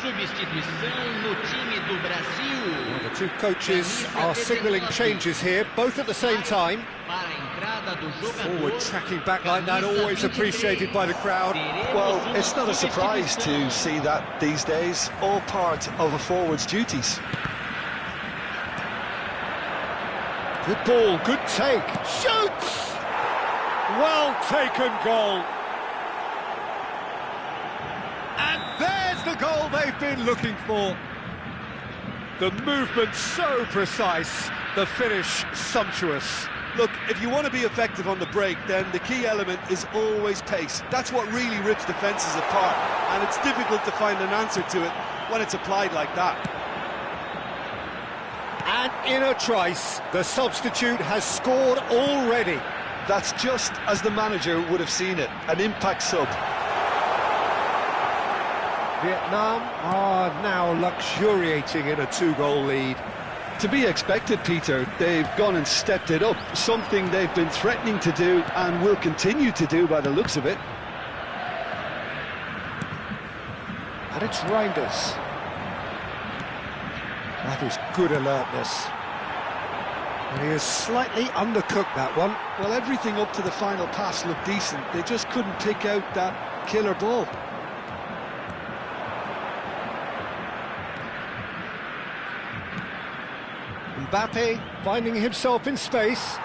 Substituição no time do Brasil. Well, the two coaches are signalling changes here, both at the same time. Forward tracking back like that, always appreciated by the crowd. Well, it's not a surprise to see that these days, all part of a forward's duties. Good ball, good take, shoots! Well taken goal. And there's the goal they've been looking for. The movement so precise, the finish sumptuous. Look, if you want to be effective on the break, then the key element is always pace. That's what really rips defences apart, and it's difficult to find an answer to it when it's applied like that. And in a trice, the substitute has scored already. That's just as the manager would have seen it, an impact sub. Vietnam are now luxuriating in a two-goal lead. To be expected, Peter. They've gone and stepped it up, something they've been threatening to do and will continue to do by the looks of it. And it's Reinders. That is good alertness. And he has slightly undercooked that one. Well, everything up to the final pass looked decent. They just couldn't pick out that killer ball. Mbappe finding himself in space.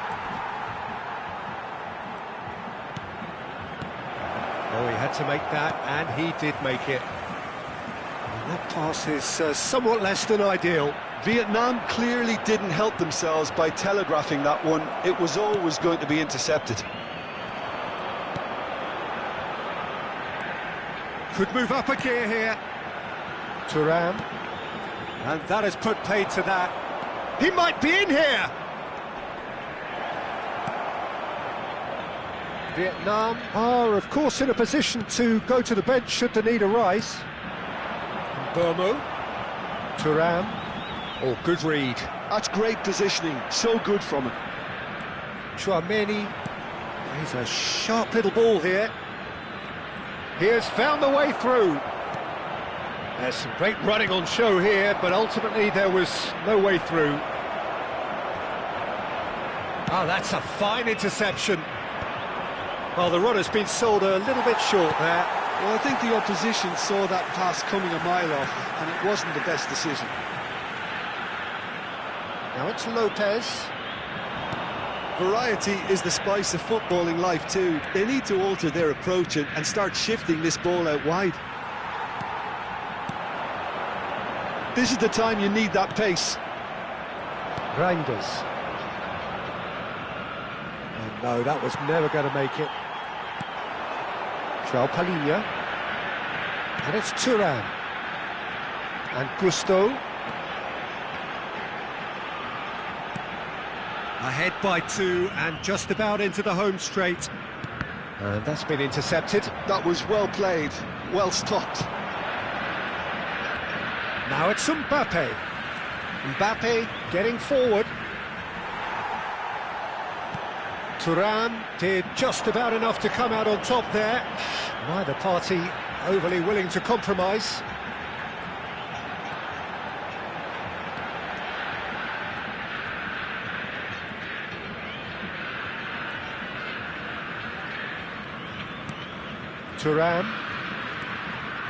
Oh, he had to make that, and he did make it. And that pass is somewhat less than ideal. Vietnam clearly didn't help themselves by telegraphing that one. It was always going to be intercepted. Could move up a gear here. Thuram. And that has put paid to that. He might be in here! Vietnam are, of course, in a position to go to the bench should the need arise. Burmo. Thuram. Oh, good read. That's great positioning, so good from him. Chouameni. He's a sharp little ball here. He has found the way through. There's some great running on show here, but ultimately there was no way through. Oh, that's a fine interception. Well, the runner's been sold a little bit short there. Well, I think the opposition saw that pass coming a mile off, and it wasn't the best decision. Now it's Lopez. Variety is the spice of footballing life too. They need to alter their approach and start shifting this ball out wide. This is the time you need that pace. Reinders. Oh no, that was never going to make it. João Palhinha. And it's Thuram. And Gusto. Ahead by two and just about into the home straight. And that's been intercepted. That was well played, well stopped. Now it's Mbappe. Mbappe getting forward. Thuram did just about enough to come out on top there. Neither party overly willing to compromise. Thuram.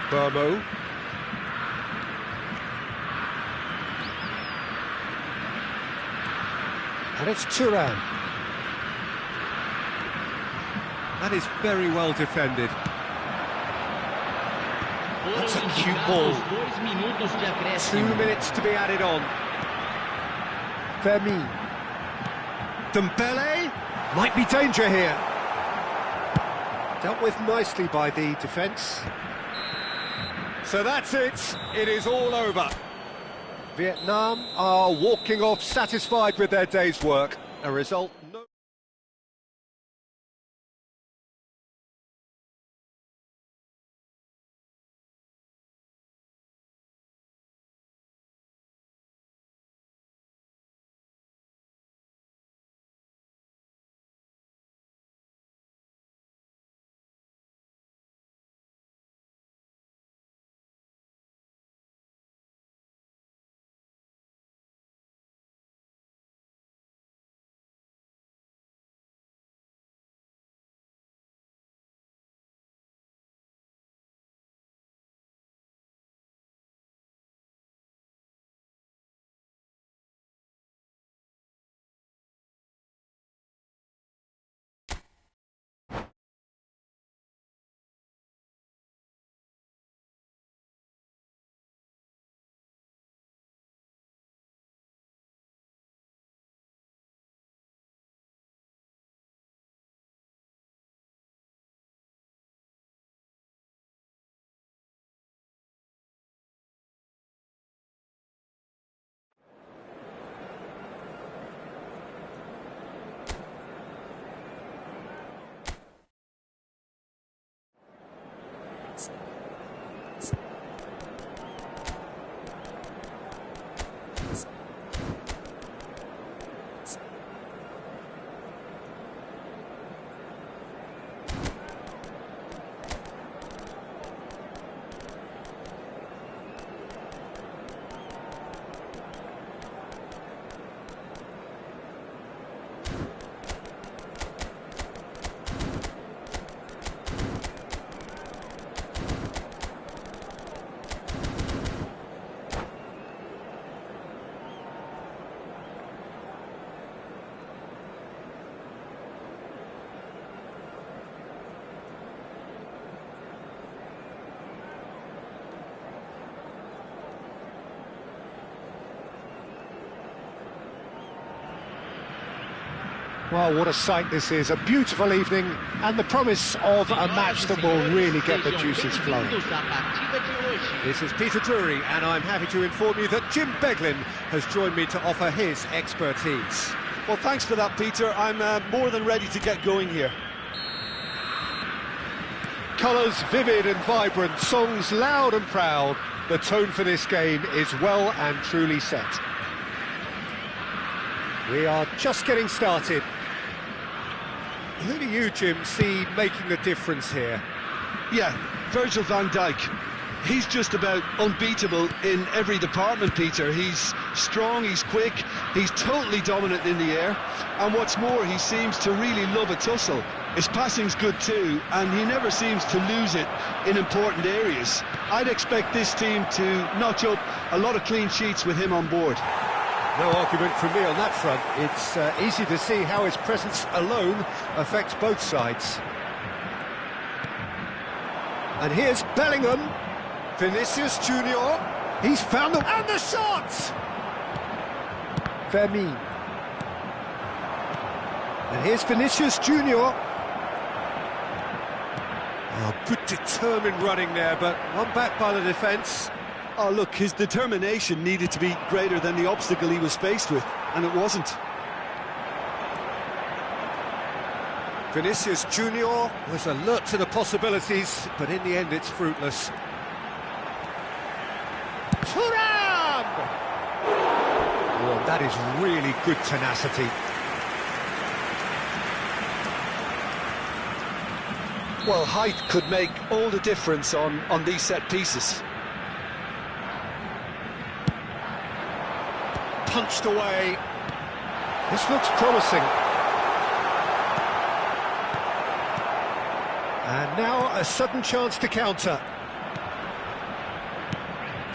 Burmo. And it's Thuram. That is very well defended. That's a cute ball. 2 minutes to be added on. Fermin. Dembele. Might be danger here. Dealt with nicely by the defence. So that's it. It is all over. Vietnam are walking off satisfied with their day's work. A result Well, what a sight this is. A beautiful evening and the promise of a match that will really get the juices flowing. This is Peter Drury, and I'm happy to inform you that Jim Beglin has joined me to offer his expertise. Well, thanks for that, Peter. I'm more than ready to get going here. Colours vivid and vibrant, songs loud and proud. The tone for this game is well and truly set. We are just getting started. Who do you, Jim, see making the difference here? Yeah, Virgil van Dijk. He's just about unbeatable in every department, Peter. He's strong, he's quick, he's totally dominant in the air, and what's more, he seems to really love a tussle. His passing's good too, and he never seems to lose it in important areas. I'd expect this team to notch up a lot of clean sheets with him on board. No argument from me on that front. It's easy to see how his presence alone affects both sides. And here's Bellingham. Vinicius Junior. He's found them. And the shot! Fermin. And here's Vinicius Junior. Oh, good determined running there, but one back by the defence. Oh, look, his determination needed to be greater than the obstacle he was faced with, and it wasn't. Vinicius Junior was alert to the possibilities, but in the end it's fruitless. Thuram! Oh, that is really good tenacity. Well, height could make all the difference on these set pieces. Punched away. This looks promising. And now a sudden chance to counter.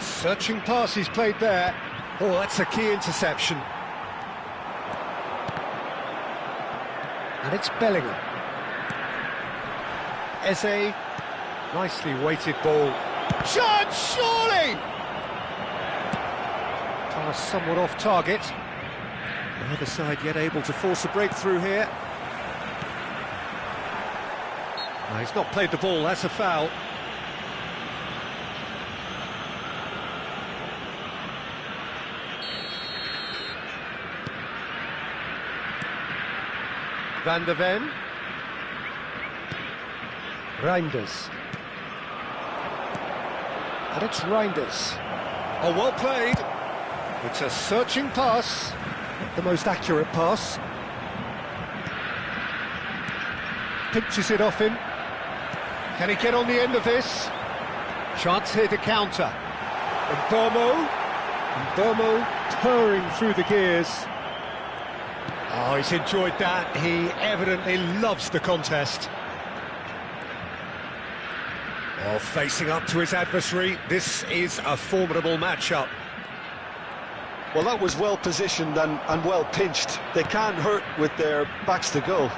Searching pass he's played there. Oh, that's a key interception. And it's Bellingham. Eze. Nicely weighted ball. Shot, surely! Pass somewhat off target. The other side yet able to force a breakthrough here. No, he's not played the ball, that's a foul. Van de Ven. Reinders. And it's Reinders. Oh, well played. It's a searching pass. Not the most accurate pass. Pinches it off him. Can he get on the end of this? Chance here to counter. And Burmo purring through the gears. Oh, he's enjoyed that. He evidently loves the contest. Oh, facing up to his adversary. This is a formidable matchup. Well, that was well positioned and well pinched. They can't hurt with their backs to goal.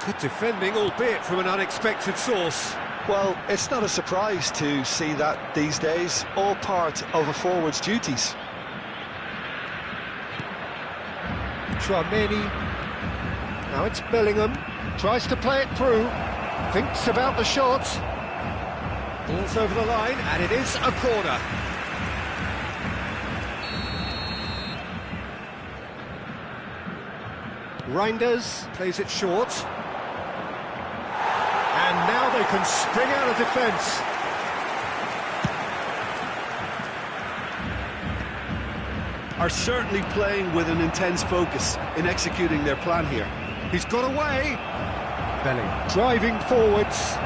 Good defending, albeit from an unexpected source. Well, it's not a surprise to see that these days, all part of a forward's duties. Tchouameni. Now it's Bellingham. Tries to play it through. Thinks about the shot. Ball's over the line, and it is a corner. Reinders plays it short. And now they can spring out of defence. Are certainly playing with an intense focus in executing their plan here. He's got away. Bellingham driving forwards.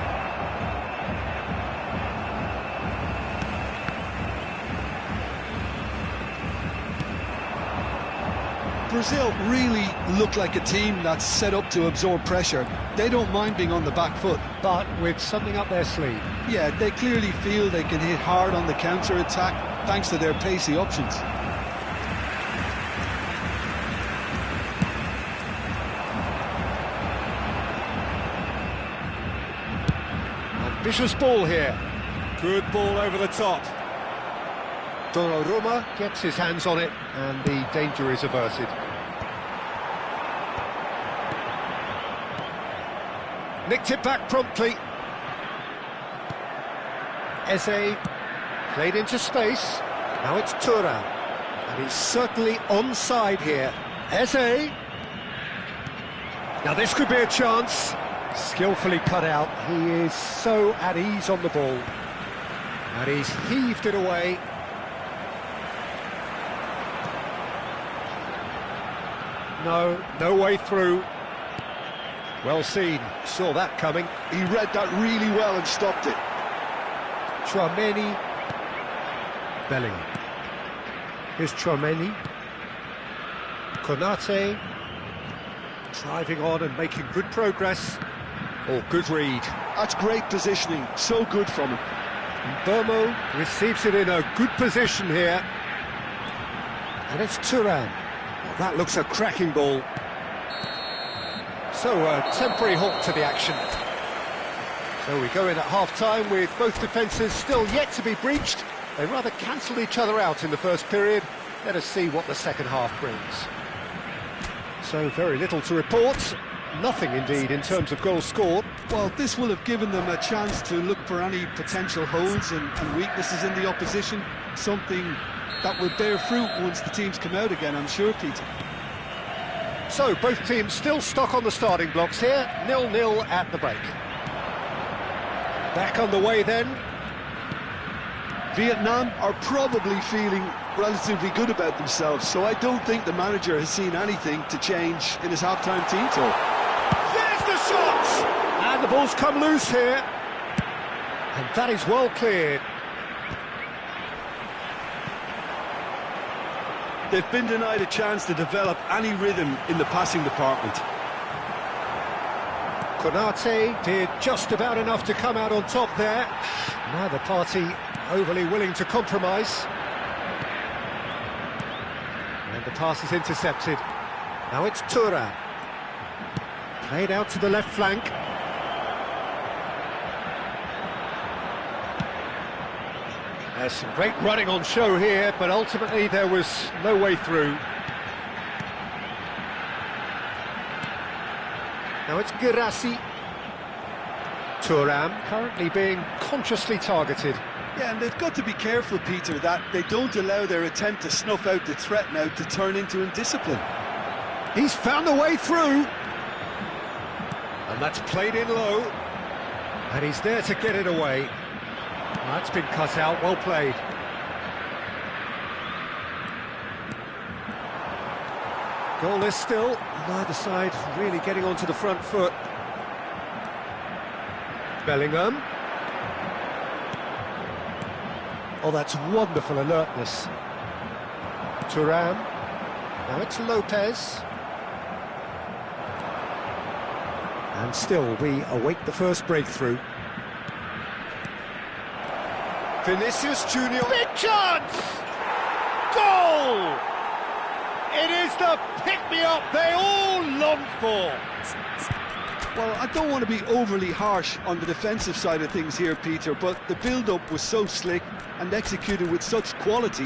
Brazil really look like a team that's set up to absorb pressure. They don't mind being on the back foot. But with something up their sleeve. Yeah, they clearly feel they can hit hard on the counter-attack thanks to their pacey options. Ambitious ball here. Good ball over the top. Donnarumma gets his hands on it, and the danger is averted. Nicked it back promptly. Eze played into space. Now it's Thuram, and he's certainly onside here. Eze. Now this could be a chance. Skillfully cut out. He is so at ease on the ball. And he's heaved it away. No way through. Well seen, saw that coming. He read that really well and stopped it. Tchouameni. Bellingham. Here's Tchouameni. Konate. Driving on and making good progress. Oh, good read. That's great positioning, so good from him. Mbeumo receives it in a good position here. And it's Thuram. Well, that looks a cracking ball. So, a temporary halt to the action. So we go in at half-time with both defences still yet to be breached. They rather cancelled each other out in the first period. Let us see what the second half brings. So, very little to report. Nothing, indeed, in terms of goals scored. Well, this will have given them a chance to look for any potential holes and weaknesses in the opposition. Something that will bear fruit once the teams come out again, I'm sure, Peter. So, both teams still stuck on the starting blocks here. 0-0 at the break. Back on the way then. Vietnam are probably feeling relatively good about themselves, so I don't think the manager has seen anything to change in his half-time team talk. There's the shot! And the ball's come loose here. And that is well cleared. They've been denied a chance to develop any rhythm in the passing department. Konate did just about enough to come out on top there. Neither party overly willing to compromise. And the pass is intercepted. Now it's Thuram. Played out to the left flank. There's some great running on show here, but ultimately there was no way through. Now it's Guirassy. Thuram currently being consciously targeted. Yeah, and they've got to be careful, Peter, that they don't allow their attempt to snuff out the threat now to turn into indiscipline. He's found a way through. And that's played in low. And he's there to get it away. That's been cut out, well played. Goalless still, neither side really getting onto the front foot. Bellingham. Oh, that's wonderful alertness. Thuram. Now it's Lopez. And still we await the first breakthrough. Vinicius Junior. Big chance! Goal! It is the pick-me-up they all long for. Well, I don't want to be overly harsh on the defensive side of things here, Peter, but the build-up was so slick and executed with such quality,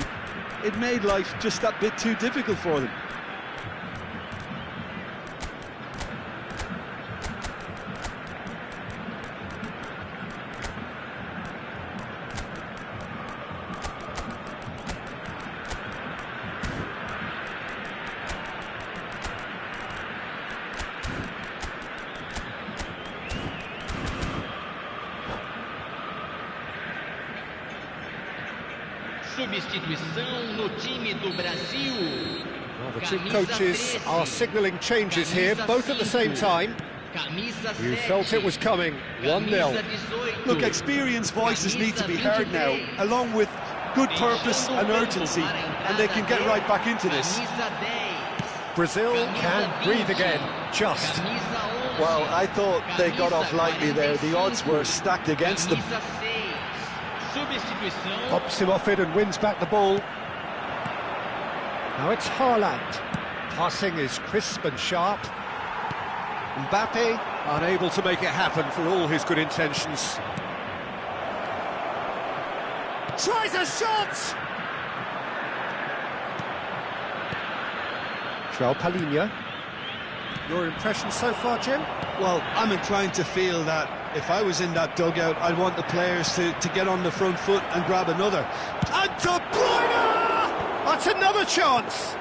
it made life just that bit too difficult for them. Substituição no time do Brasil. Well, the two coaches are signalling changes here, both at the same time. You felt it was coming, 1-0. Look, experienced voices need to be heard now, along with good purpose and urgency, and they can get right back into this. Brazil can breathe again, just. Well, I thought they got off lightly there. The odds were stacked against them. Pops him off it and wins back the ball. Now it's Haaland. Passing is crisp and sharp. Mbappe unable to make it happen for all his good intentions. Tries a shot! João Palhinha. Your impression so far, Jim? Well, I'm inclined to feel that if I was in that dugout, I'd want the players to get on the front foot and grab another. And De Bruyne! That's another chance!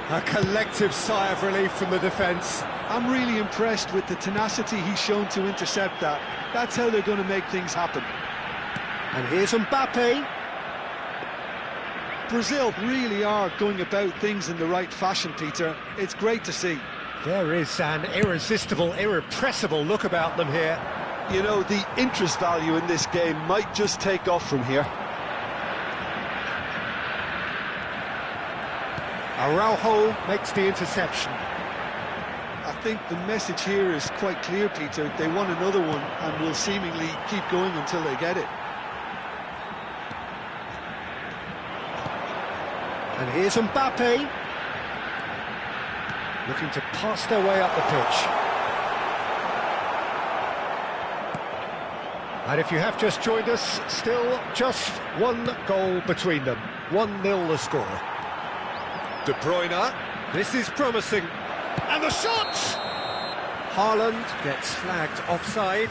A collective sigh of relief from the defence. I'm really impressed with the tenacity he's shown to intercept that. That's how they're going to make things happen. And here's Mbappe. Brazil really are going about things in the right fashion, Peter. It's great to see. There is an irresistible, irrepressible look about them here. You know, the interest value in this game might just take off from here. Araujo makes the interception. I think the message here is quite clear, Peter. They want another one and will seemingly keep going until they get it. And here's Mbappe. Looking to pass their way up the pitch. And if you have just joined us, still just one goal between them. 1-0 the score. De Bruyne. This is promising. And the shot! Haaland gets flagged offside.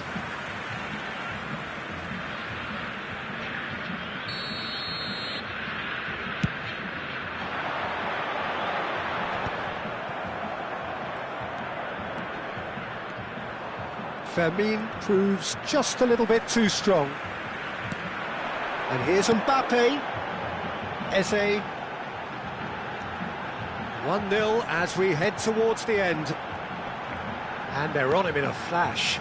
Fermin proves just a little bit too strong. And here's Mbappe. Eze. 1-0 as we head towards the end. And they're on him in a flash.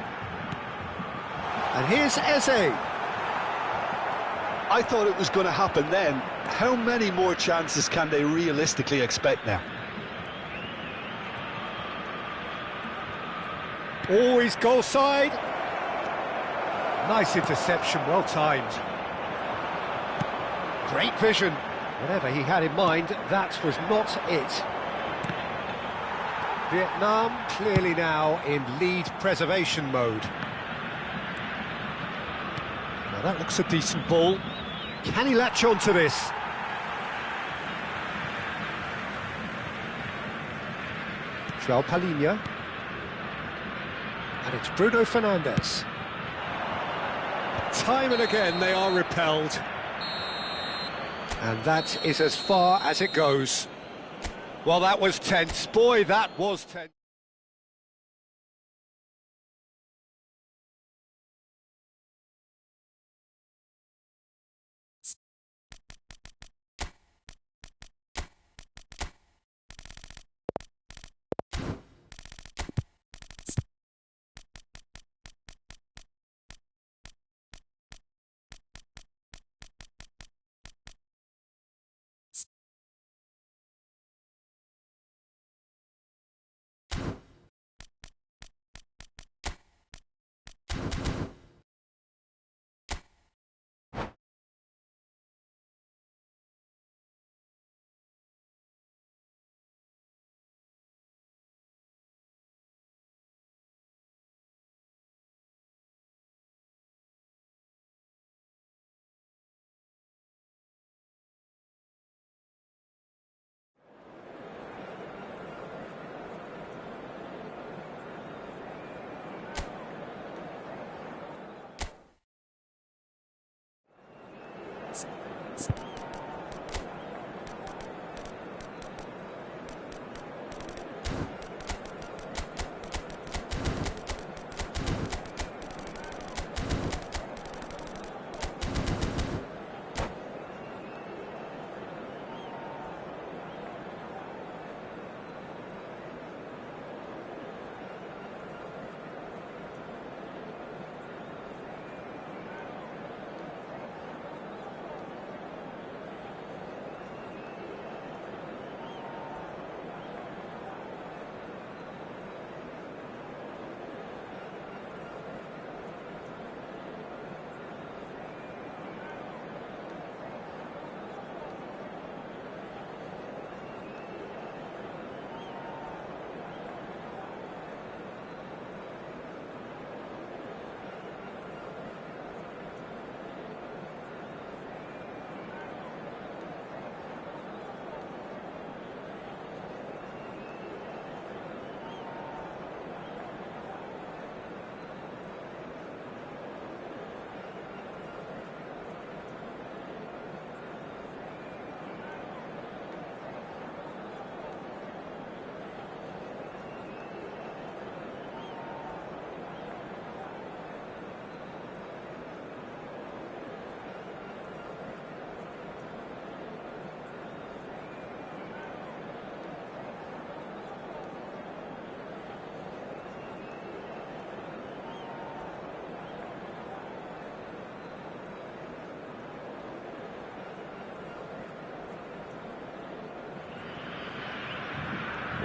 And here's Eze. I thought it was going to happen then. How many more chances can they realistically expect now? Always goal side. Nice interception, well timed. Great vision. Whatever he had in mind, that was not it. Vietnam clearly now in lead preservation mode. Now that looks a decent ball. Can he latch on to this? João Palhinha. And it's Bruno Fernandes. Time and again they are repelled. And that is as far as it goes. Well, that was tense. Boy, that was tense.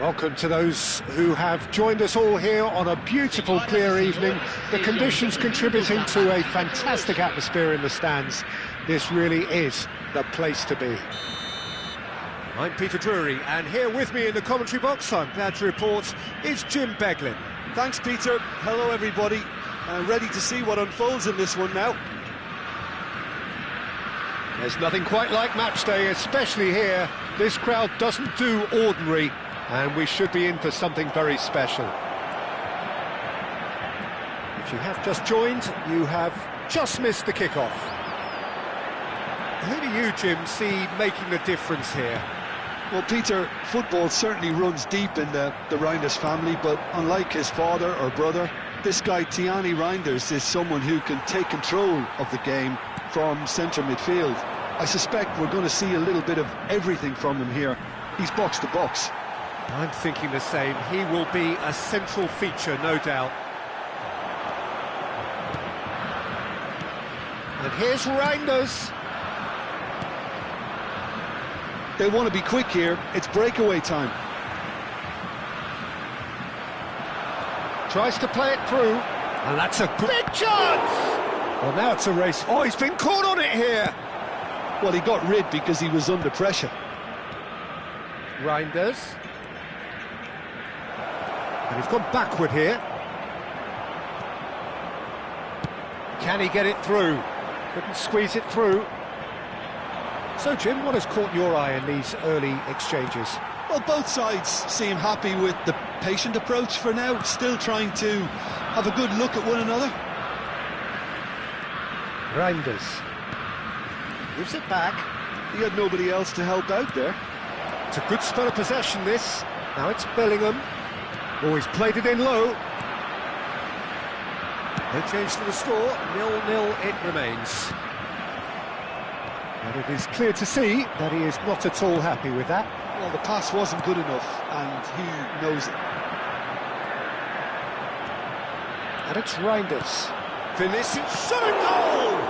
Welcome to those who have joined us all here on a beautiful, clear evening. The conditions contributing to a fantastic atmosphere in the stands. This really is the place to be. I'm Peter Drury, and here with me in the commentary box, I'm glad to report, is Jim Beglin. Thanks, Peter. Hello, everybody. Ready to see what unfolds in this one now. There's nothing quite like match day, especially here. This crowd doesn't do ordinary, and we should be in for something very special. If you have just joined, you have just missed the kickoff. Who do you, Jim, see making the difference here? Well, Peter, football certainly runs deep in the Reinders family, but unlike his father or brother, this guy, Tiani Reinders, is someone who can take control of the game from centre midfield. I suspect we're going to see a little bit of everything from him here. He's box to box. I'm thinking the same. He will be a central feature, no doubt. And here's Reinders. They want to be quick here. It's breakaway time. Tries to play it through. And that's a big chance! Well, now it's a race. Oh, he's been caught on it here. Well, he got rid because he was under pressure. Reinders. And he's gone backward here. Can he get it through? Couldn't squeeze it through. So, Jim, what has caught your eye in these early exchanges? Well, both sides seem happy with the patient approach for now, still trying to have a good look at one another. Reinders gives it back. He had nobody else to help out there. It's a good spell of possession, this. Now it's Bellingham. Oh, he's played it in low. No change to the score. 0-0 it remains. And it is clear to see that he is not at all happy with that. Well, the pass wasn't good enough, and he knows it. And it's Reinders. Vinicius, shot a goal!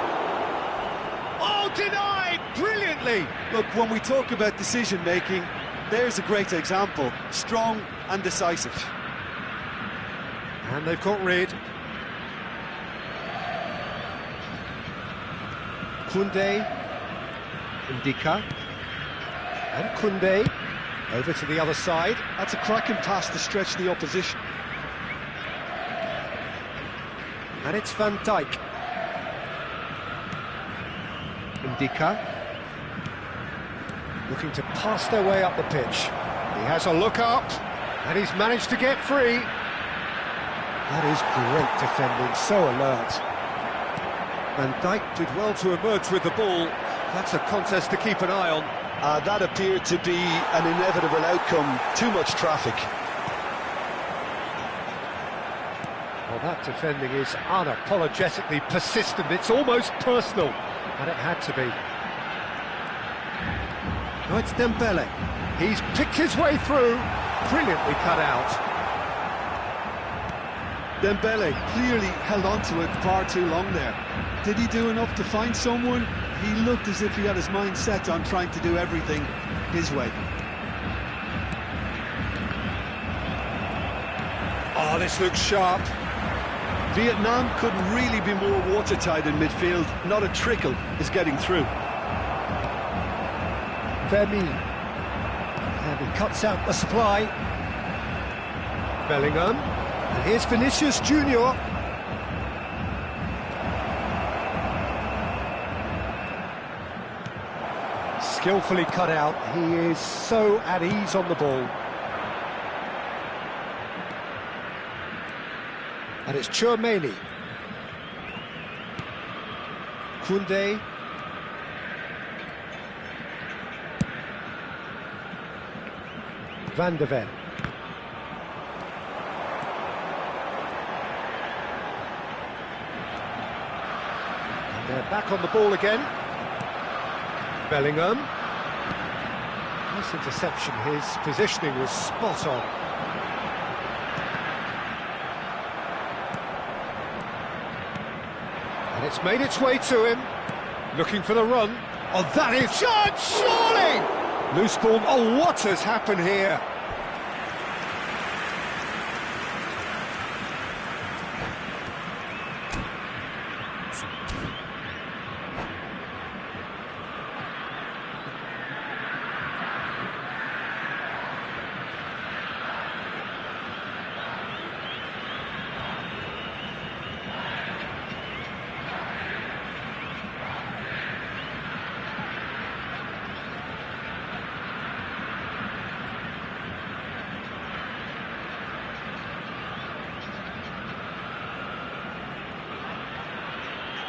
Oh, denied brilliantly! Look, when we talk about decision-making, there's a great example. Strong and decisive. And they've got rid. Koundé. Ndicka. And Koundé. Over to the other side. That's a cracking pass to stretch the opposition. And it's Van Dijk. Ndicka. Looking to pass their way up the pitch. He has a look up, and he's managed to get free. That is great defending, so alert. Van Dijk did well to emerge with the ball. That's a contest to keep an eye on. That appeared to be an inevitable outcome. Too much traffic. Well, that defending is unapologetically persistent. It's almost personal, and it had to be. Now it's Dembele. He's picked his way through. Brilliantly cut out. Dembele clearly held on to it far too long there. Did he do enough to find someone? He looked as if he had his mind set on trying to do everything his way. Oh, this looks sharp. Vietnam couldn't really be more watertight in midfield. Not a trickle is getting through. Vermeer. And he cuts out the supply. Bellingham. And here's Vinicius Junior. Skillfully cut out. He is so at ease on the ball. And it's Tchouaméni. Koundé. Van de Ven. And they're back on the ball again. Bellingham. Nice interception. His positioning was spot on. And it's made its way to him. Looking for the run. Oh, that is... Shot, surely! Loose ball. Oh, what has happened here?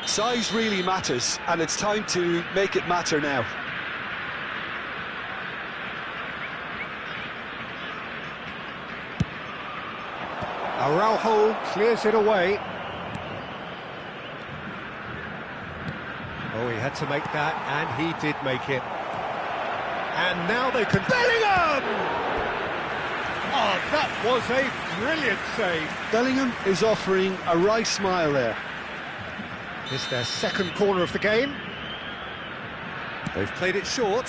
Size really matters, and it's time to make it matter now. Araujo clears it away. Oh, he had to make that, and he did make it. And now they can... Bellingham! Oh, that was a brilliant save. Bellingham is offering a wry smile there. It's their second corner of the game. They've played it short.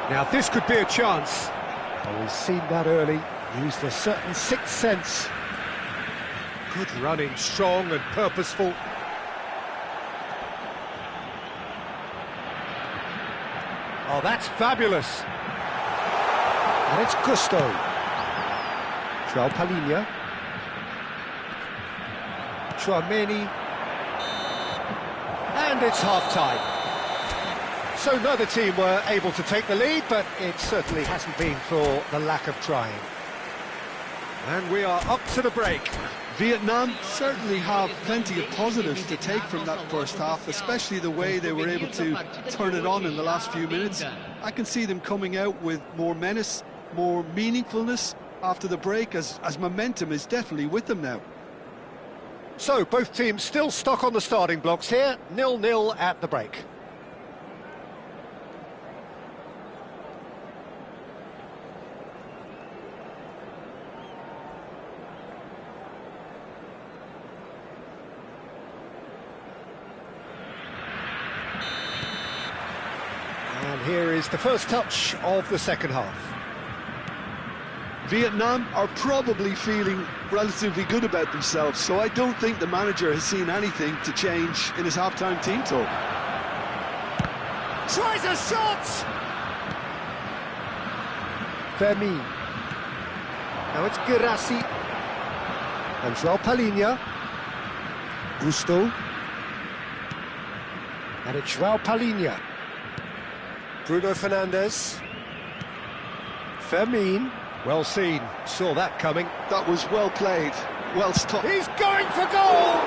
Now this could be a chance. Oh, we've seen that early. Used a certain sixth sense. Good running, strong and purposeful. Oh, that's fabulous. And it's Gusto. João Palhinha. Tchouaméni. And it's half-time. So neither team were able to take the lead, but it certainly hasn't been for the lack of trying. And we are up to the break. Vietnam certainly have plenty of positives to take from that first half, especially the way they were able to turn it on in the last few minutes. I can see them coming out with more menace, more meaningfulness after the break, as momentum is definitely with them now. So both teams still stuck on the starting blocks here, 0-0 at the break. And here is the first touch of the second half. Vietnam are probably feeling relatively good about themselves, so I don't think the manager has seen anything to change in his half-time team talk. Tries a shot! Fermin. Now it's Guirassy. And João Palhinha. Gusto. And it's João Palhinha. Bruno Fernandes. Fermin. Well seen, saw that coming. That was well played, well stopped. He's going for goal!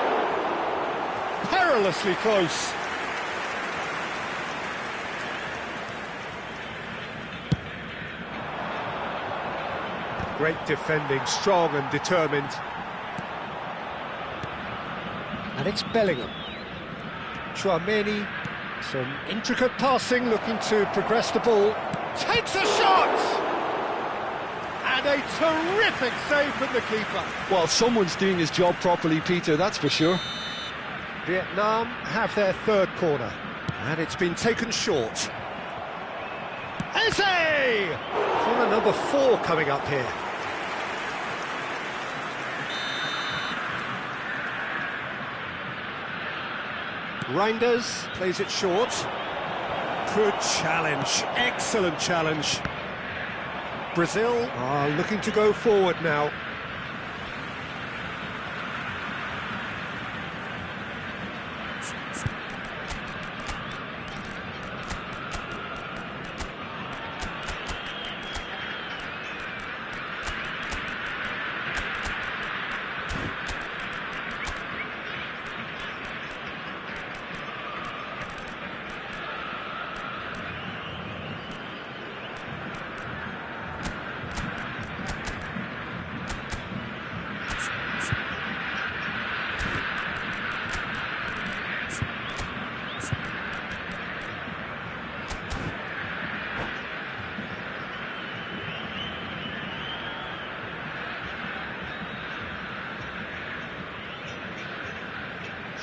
Perilously close. Great defending, strong and determined. And it's Bellingham. Tchouaméni, some intricate passing, looking to progress the ball. Takes a shot! And a terrific save from the keeper. Well, someone's doing his job properly, Peter, that's for sure. Vietnam have their third corner, and it's been taken short. Eze! Corner number 4 coming up here. Reinders plays it short. Good challenge, excellent challenge. Brazil are looking to go forward now.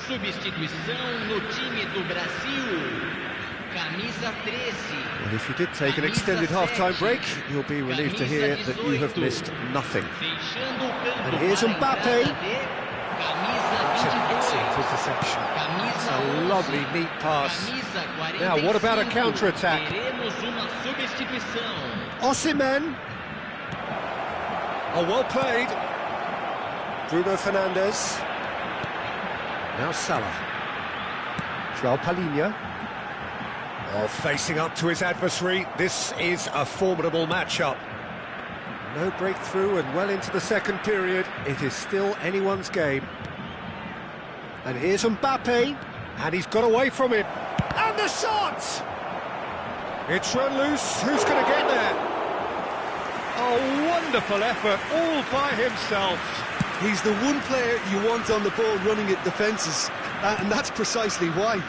Substituição no time do Brasil. Camisa 13. And if you did take an extended half-time break, you'll be relieved to hear that you have missed nothing. And here's Mbappe. That's an excellent interception. That's a lovely, neat pass. Now, what about a counter-attack? Osimhen. Oh, well played. Bruno Fernandes. Now Salah. João Palhinha. Oh, facing up to his adversary. This is a formidable matchup. No breakthrough and well into the second period. It is still anyone's game. And here's Mbappe. And he's got away from him. And the shot! It's run loose. Who's going to get there? A wonderful effort, all by himself. He's the one player you want on the ball running at defences, and that's precisely why.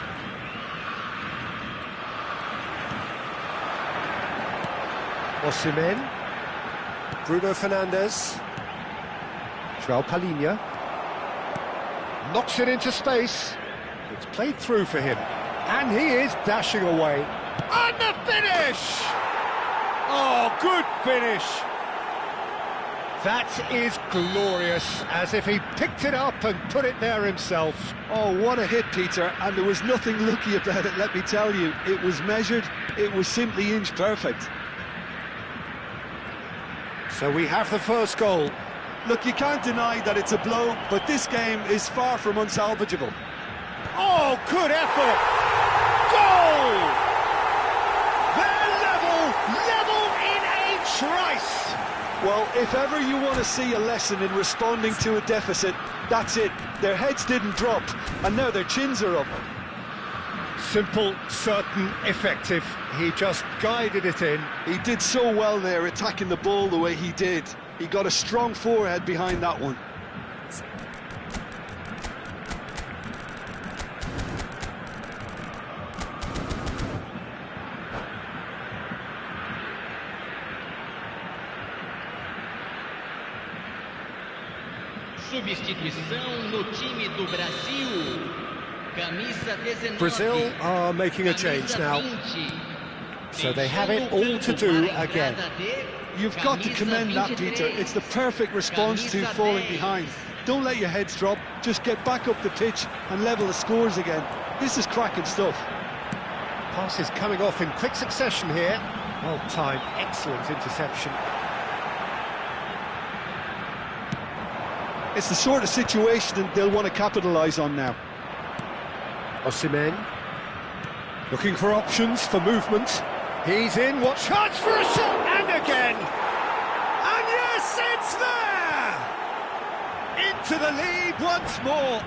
Osimhen, Bruno Fernandes, João Palhinha, knocks it into space. It's played through for him, and he is dashing away. And the finish! Oh, good finish! That is glorious, as if he picked it up and put it there himself. Oh, what a hit, Peter, and there was nothing lucky about it, let me tell you. It was measured, it was simply inch perfect. So we have the first goal. Look, you can't deny that it's a blow, but this game is far from unsalvageable. Oh, good effort! Goal! They're level in a trice! Well, if ever you want to see a lesson in responding to a deficit, that's it. Their heads didn't drop, and now their chins are up. Simple, certain, effective. He just guided it in. He did so well there, attacking the ball the way he did. He got a strong forehead behind that one. Substituição no time do Brasil. Camisa 19. Brazil are making a change now. So they have it all to do again. You've got to commend that, Peter. It's the perfect response to falling behind. Don't let your heads drop. Just get back up the pitch and level the scores again. This is cracking stuff. Passes coming off in quick succession here. Well timed, excellent interception. It's the sort of situation that they'll want to capitalise on now. Osimhen, looking for options for movement. He's in, what chance for a shot, and again! And yes, it's there! Into the lead once more.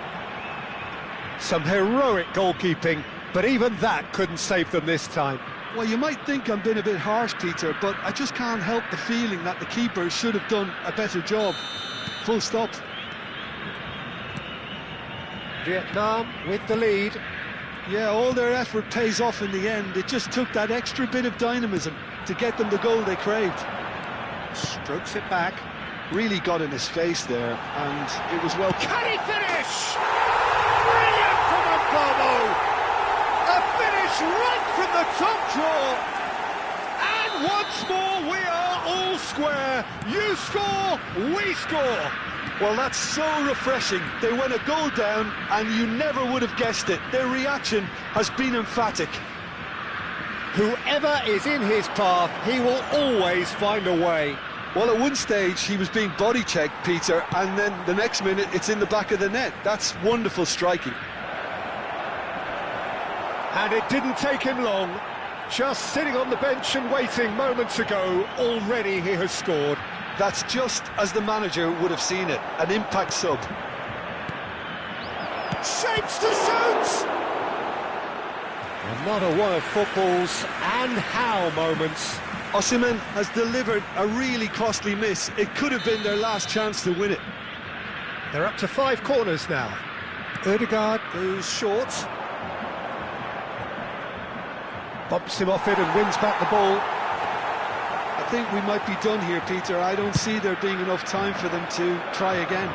Some heroic goalkeeping, but even that couldn't save them this time. Well, you might think I'm being a bit harsh, Peter, but I just can't help the feeling that the keeper should have done a better job. Full stop. Vietnam with the lead. Yeah, all their effort pays off in the end. It just took that extra bit of dynamism to get them the goal they craved. Strokes it back. Really got in his face there, and it was well... Can he finish? Brilliant from Mbamo! A finish right from the top draw! And once more we are all square. You score, we score! Well, that's so refreshing. They went a goal down, and you never would have guessed it. Their reaction has been emphatic. Whoever is in his path, he will always find a way. Well, at one stage, he was being body-checked, Peter, and then the next minute, it's in the back of the net. That's wonderful striking. And it didn't take him long. Just sitting on the bench and waiting moments ago, already he has scored. That's just as the manager would have seen it, an impact sub. Shapes to shoot! Another one of football's and how moments. Osimhen has delivered a really costly miss. It could have been their last chance to win it. They're up to 5 corners now. Ødegaard goes short. Bumps him off it and wins back the ball. I think we might be done here, Peter. I don't see there being enough time for them to try again.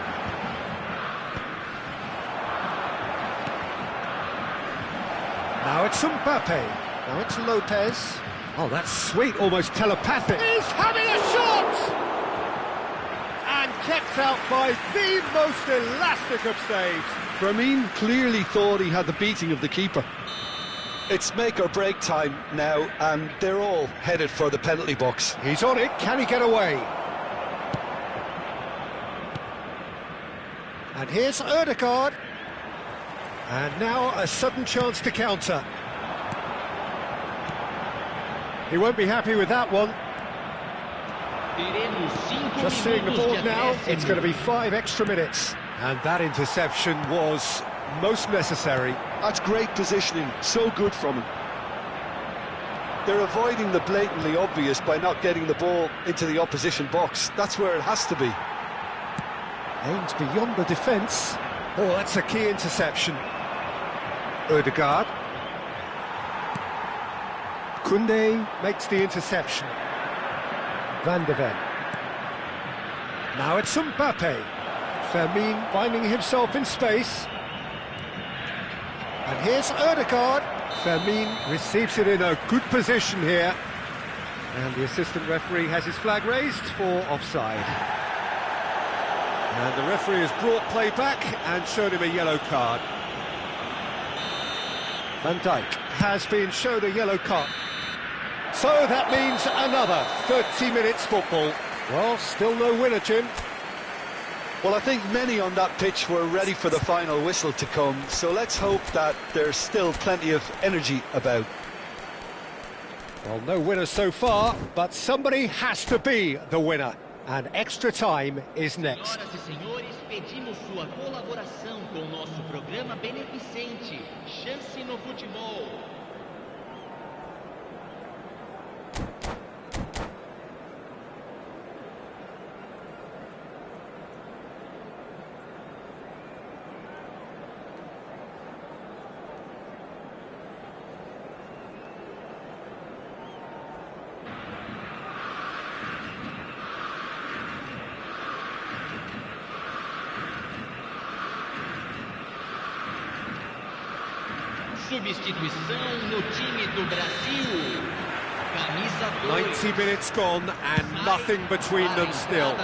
Now it's Mbappe. Now it's Lopez. Oh, that's sweet, almost telepathic. He's having a shot! And kept out by the most elastic of saves. Ramin clearly thought he had the beating of the keeper. It's make or break time now, and they're all headed for the penalty box. He's on it, can he get away? And here's Ødegaard. And now a sudden chance to counter. He won't be happy with that one. Just seeing the board now, it's going to be 5 extra minutes. And that interception was most necessary. That's great positioning, so good from him. They're avoiding the blatantly obvious by not getting the ball into the opposition box. That's where it has to be. Aims beyond the defence. Oh, that's a key interception. Ødegaard. Koundé makes the interception. Van de Ven. Now it's Mbappe. Fermin finding himself in space. And here's Ødegaard. Fermin receives it in a good position here. And the assistant referee has his flag raised for offside. And the referee has brought play back and shown him a yellow card. Van Dijk has been shown a yellow card. So that means another 30 minutes football. Well, still no winner, Jim. Well, I think many on that pitch were ready for the final whistle to come, so let's hope that there's still plenty of energy about. Well, no winner so far, but somebody has to be the winner. And extra time is next. Senhoras e senhores, pedimos sua colaboração com o nosso programa beneficente Chance no Futebol. Substituição no time do Brasil. Camisa 2. 90 minutes gone and nothing between them still.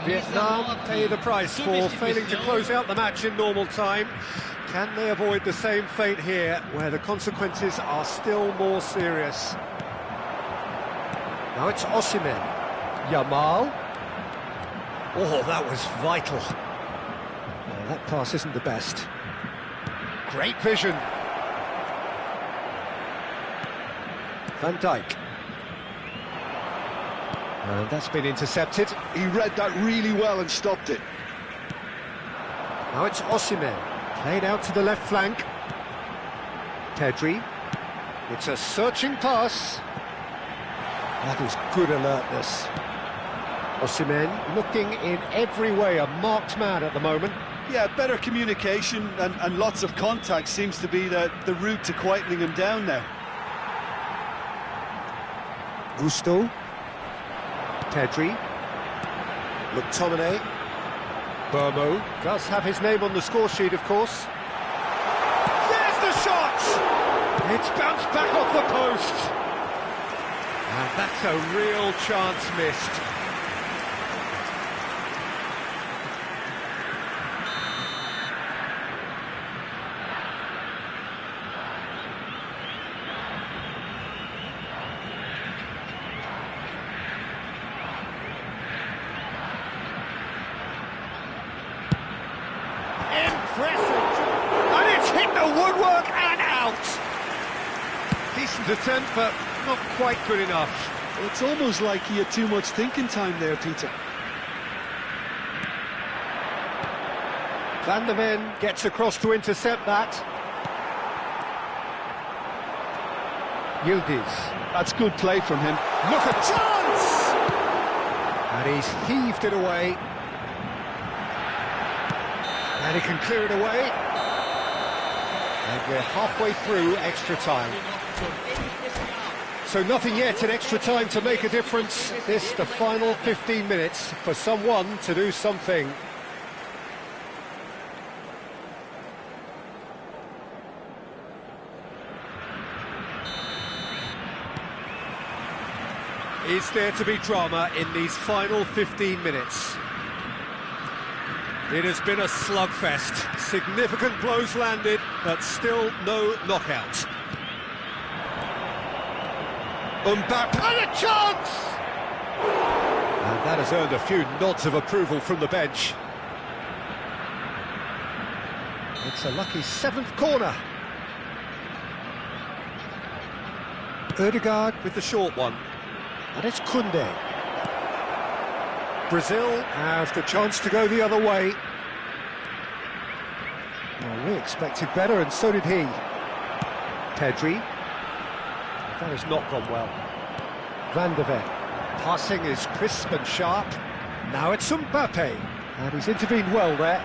Vietnam pay the price for failing to close out the match in normal time. Can they avoid the same fate here, where the consequences are still more serious? Now it's Osimhen. Yamal. Oh, that was vital. Well, that pass isn't the best. Great vision. Van Dijk. And that's been intercepted. He read that really well and stopped it. Now it's Osimhen. Played out to the left flank. Pedri. It's a searching pass. That is good alertness. Osimhen looking in every way a marked man at the moment. Yeah, better communication and lots of contact seems to be the route to quietening him down now. Gusto. Pedri. McTominay. Burmo does have his name on the score sheet, of course. There's the shot! It's bounced back off the post. And that's a real chance missed. And it's hit the woodwork and out. Decent attempt, but not quite good enough. It's almost like he had too much thinking time there, Peter. Van de Ven gets across to intercept that. Yildiz. That's good play from him. Look at chance! And he's heaved it away. And he can clear it away. And we're halfway through extra time. So nothing yet in extra time to make a difference. This, the final 15 minutes, for someone to do something. Is there to be drama in these final 15 minutes? It has been a slugfest. Significant blows landed, but still no knockout. Mbappe, and a chance! And that has earned a few nods of approval from the bench. It's a lucky 7th corner. Ødegaard with the short one. And it's Koundé. Brazil have the chance to go the other way. Well, we expected better, and so did he. Pedri. That has not gone well. Van de Ven. Passing is crisp and sharp. Now it's Mbappe, and he's intervened well there.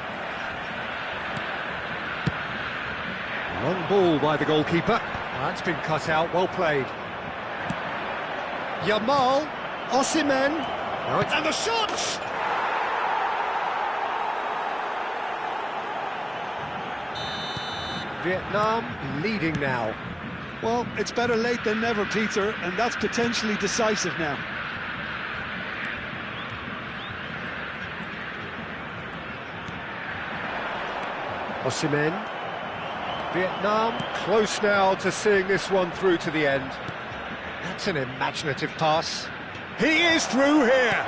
Long ball by the goalkeeper. That's been cut out, well played. Yamal, Osimhen, and the shots! Vietnam leading now. Well, it's better late than never, Peter, and that's potentially decisive now. Osimhen. Vietnam close now to seeing this one through to the end. That's an imaginative pass. He is through here.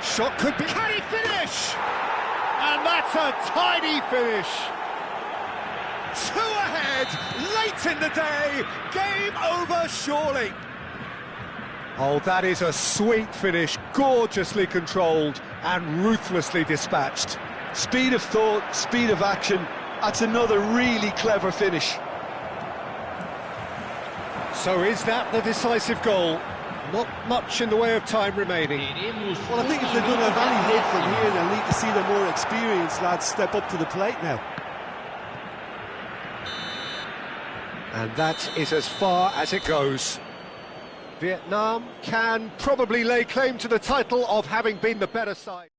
Shot could be... Can he finish? And that's a tidy finish. 2 ahead, late in the day, game over surely. Oh, that is a sweet finish, gorgeously controlled and ruthlessly dispatched. Speed of thought, speed of action, that's another really clever finish. So is that the decisive goal? Not much in the way of time remaining. Well, I think if they're going to have any hope from here, they'll need to see the more experienced lads step up to the plate now. And that is as far as it goes. Vietnam can probably lay claim to the title of having been the better side.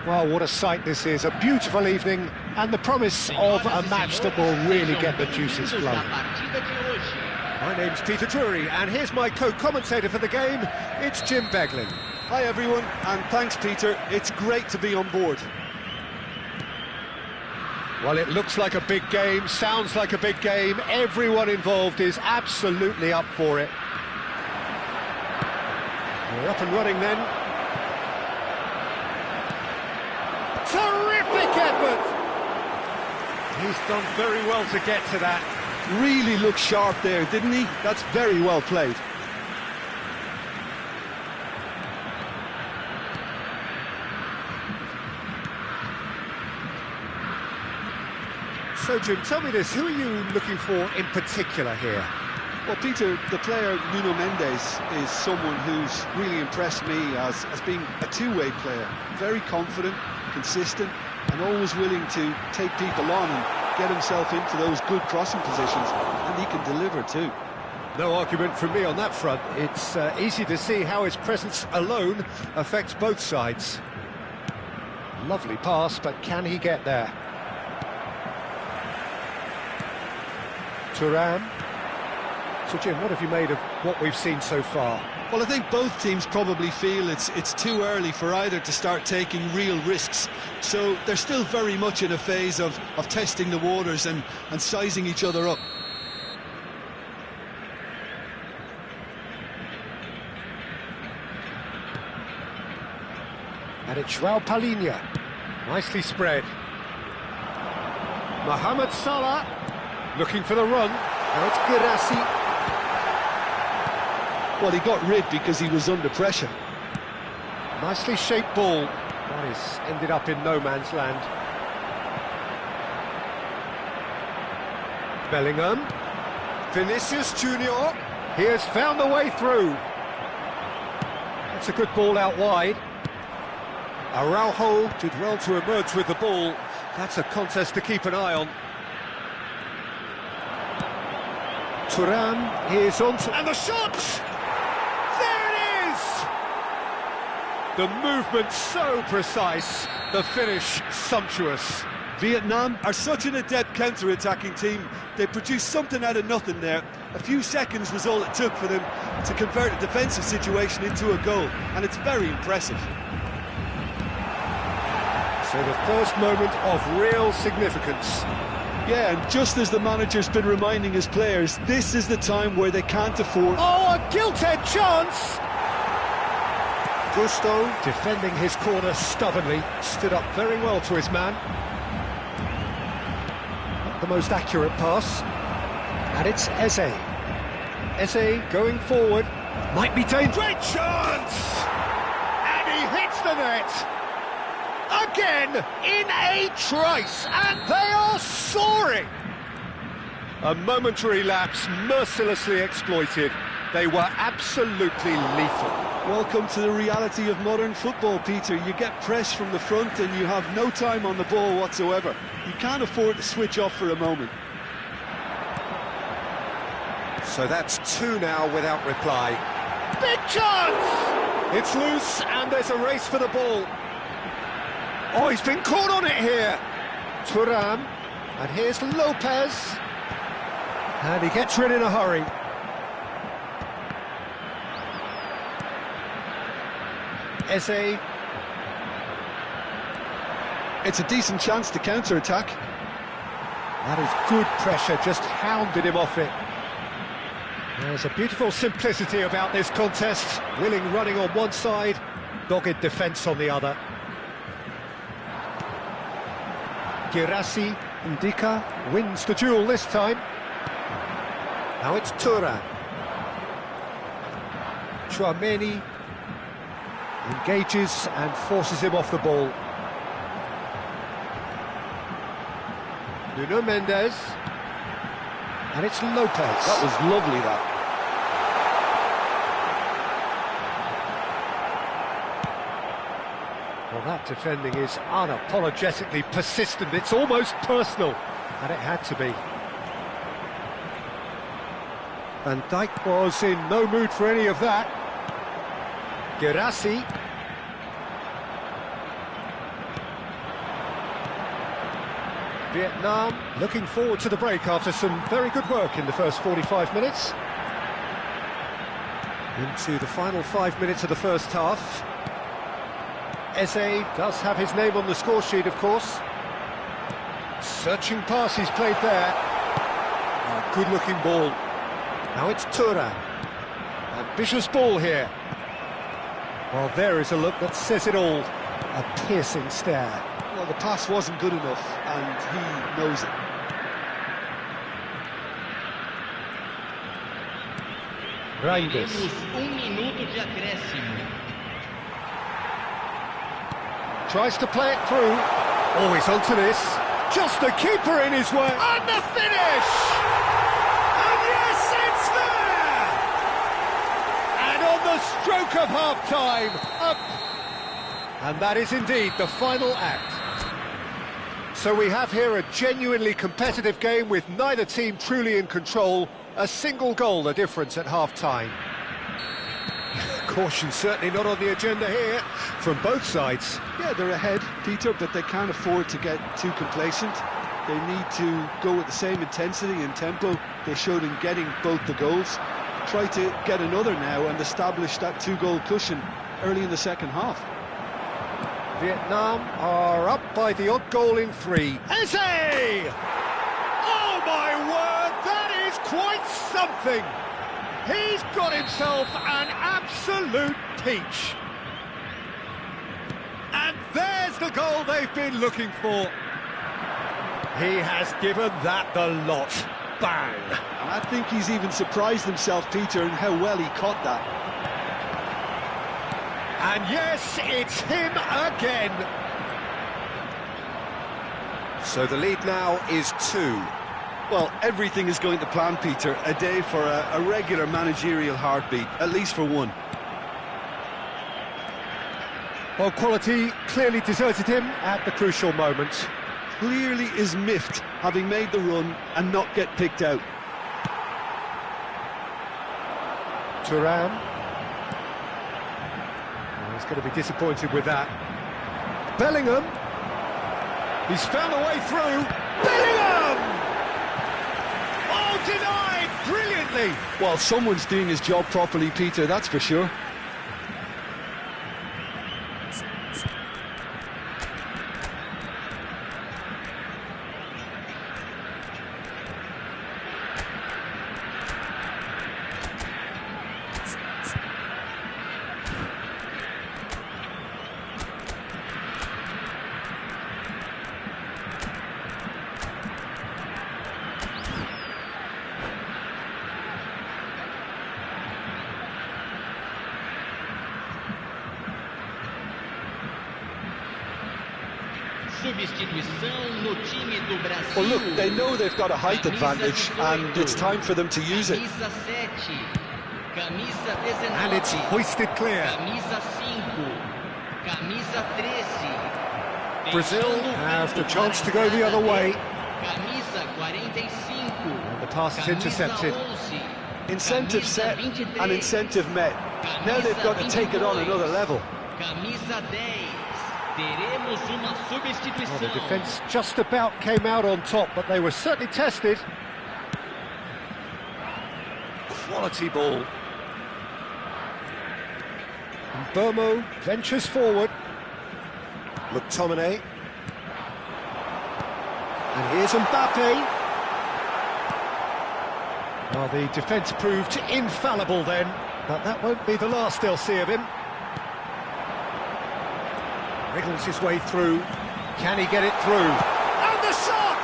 Well, what a sight this is, a beautiful evening and the promise of a match that will really get the juices flowing. My name's Peter Drury and here's my co-commentator for the game, it's Jim Beglin. Hi everyone, and thanks Peter, it's great to be on board. Well, it looks like a big game, sounds like a big game, everyone involved is absolutely up for it. We're up and running then. Terrific effort! He's done very well to get to that. Really looked sharp there, didn't he? That's very well played. So, Jim, tell me this, who are you looking for in particular here? Well, Peter, the player Nuno Mendes is someone who's really impressed me as being a two-way player. Very confident, consistent, and always willing to take people on and get himself into those good crossing positions, and he can deliver too. No argument from me on that front. It's easy to see how his presence alone affects both sides. Lovely pass, but can he get there? Thuram. So, Jim, what have you made of what we've seen so far? Well, I think both teams probably feel it's too early for either to start taking real risks. So they're still very much in a phase of testing the waters and sizing each other up. And it's João Palhinha. Nicely spread. Mohamed Salah looking for the run. Now it's Guirassy. Well, he got rid because he was under pressure. Nicely shaped ball. That is ended up in no man's land. Bellingham. Vinicius Junior. He has found the way through. That's a good ball out wide. Araujo did well to emerge with the ball. That's a contest to keep an eye on. Thuram is on to... And the shot! There it is! The movement so precise, the finish sumptuous. Vietnam are such an adept counter-attacking team. They produced something out of nothing there. A few seconds was all it took for them to convert a defensive situation into a goal, and it's very impressive. So the first moment of real significance. Yeah, and just as the manager's been reminding his players, this is the time where they can't afford... Oh, a gilt-edged chance! Gusto, defending his corner stubbornly, stood up very well to his man. Not the most accurate pass. And it's Eze. Eze going forward. Might be dangerous. Great chance! And he hits the net! Again, in a trice, and they are soaring! A momentary lapse, mercilessly exploited. They were absolutely lethal. Welcome to the reality of modern football, Peter. You get press from the front and you have no time on the ball whatsoever. You can't afford to switch off for a moment. So that's two now without reply. Big chance! It's loose, and there's a race for the ball. Oh, he's been caught on it here. Thuram, and here's Lopez. And he gets rid in a hurry. Eze. It's a decent chance to counter-attack. That is good pressure, just hounded him off it. There's a beautiful simplicity about this contest. Willing running on one side, dogged defence on the other. Guirassy, Ndika wins the duel this time. Now it's Thuram. Tchouaméni engages and forces him off the ball. Nuno Mendes. And it's Lopez. That was lovely, that. Well, that defending is unapologetically persistent. It's almost personal, and it had to be. Van Dijk was in no mood for any of that. Guirassy. Vietnam looking forward to the break after some very good work in the first 45 minutes. Into the final 5 minutes of the first half. Eze does have his name on the score sheet, of course. Searching pass he's played there. A good-looking ball. Now it's Thuram. Ambitious ball here. Well, there is a look that says it all. A piercing stare. Well, the pass wasn't good enough, and he knows it. Reinders. Temos minuto de acréscimo. Tries to play it through. Always onto this. Just the keeper in his way. And the finish! And yes, it's there! And on the stroke of half-time, up. And that is indeed the final act. So we have here a genuinely competitive game with neither team truly in control. A single goal the difference at half-time. Caution certainly not on the agenda here from both sides. Yeah, they're ahead, Peter, but they can't afford to get too complacent. They need to go with the same intensity and tempo they showed in getting both the goals. try to get another now and establish that two-goal cushion early in the second half. Vietnam are up by the odd goal in 3. Eze! Oh my word, that is quite something! He's got himself an absolute peach. And there's the goal they've been looking for. He has given that the lot. Bang! And I think he's even surprised himself, Peter, in how well he caught that. And yes, it's him again. So the lead now is 2. Well, everything is going to plan, Peter. A day for a regular managerial heartbeat, at least for one. Well, quality clearly deserted him at the crucial moment. Clearly is miffed, having made the run and not get picked out. Thuram. He's going to be disappointed with that. Bellingham. He's found a way through. Bellingham! Oh, denied brilliantly. Well, someone's doing his job properly, Peter, that's for sure. Well, look, they know they've got a height advantage, and it's time for them to use it. And it's hoisted clear. Brazil have the chance to go the other way. And the pass is intercepted. Incentive set and incentive met. Now they've got to take it on another level. Well, the defence just about came out on top, but they were certainly tested. Quality ball. And Bomo ventures forward. McTominay. And here's Mbappe. Well, the defence proved infallible then, but that won't be the last they'll see of him. Wriggles his way through. Can he get it through? And the shot!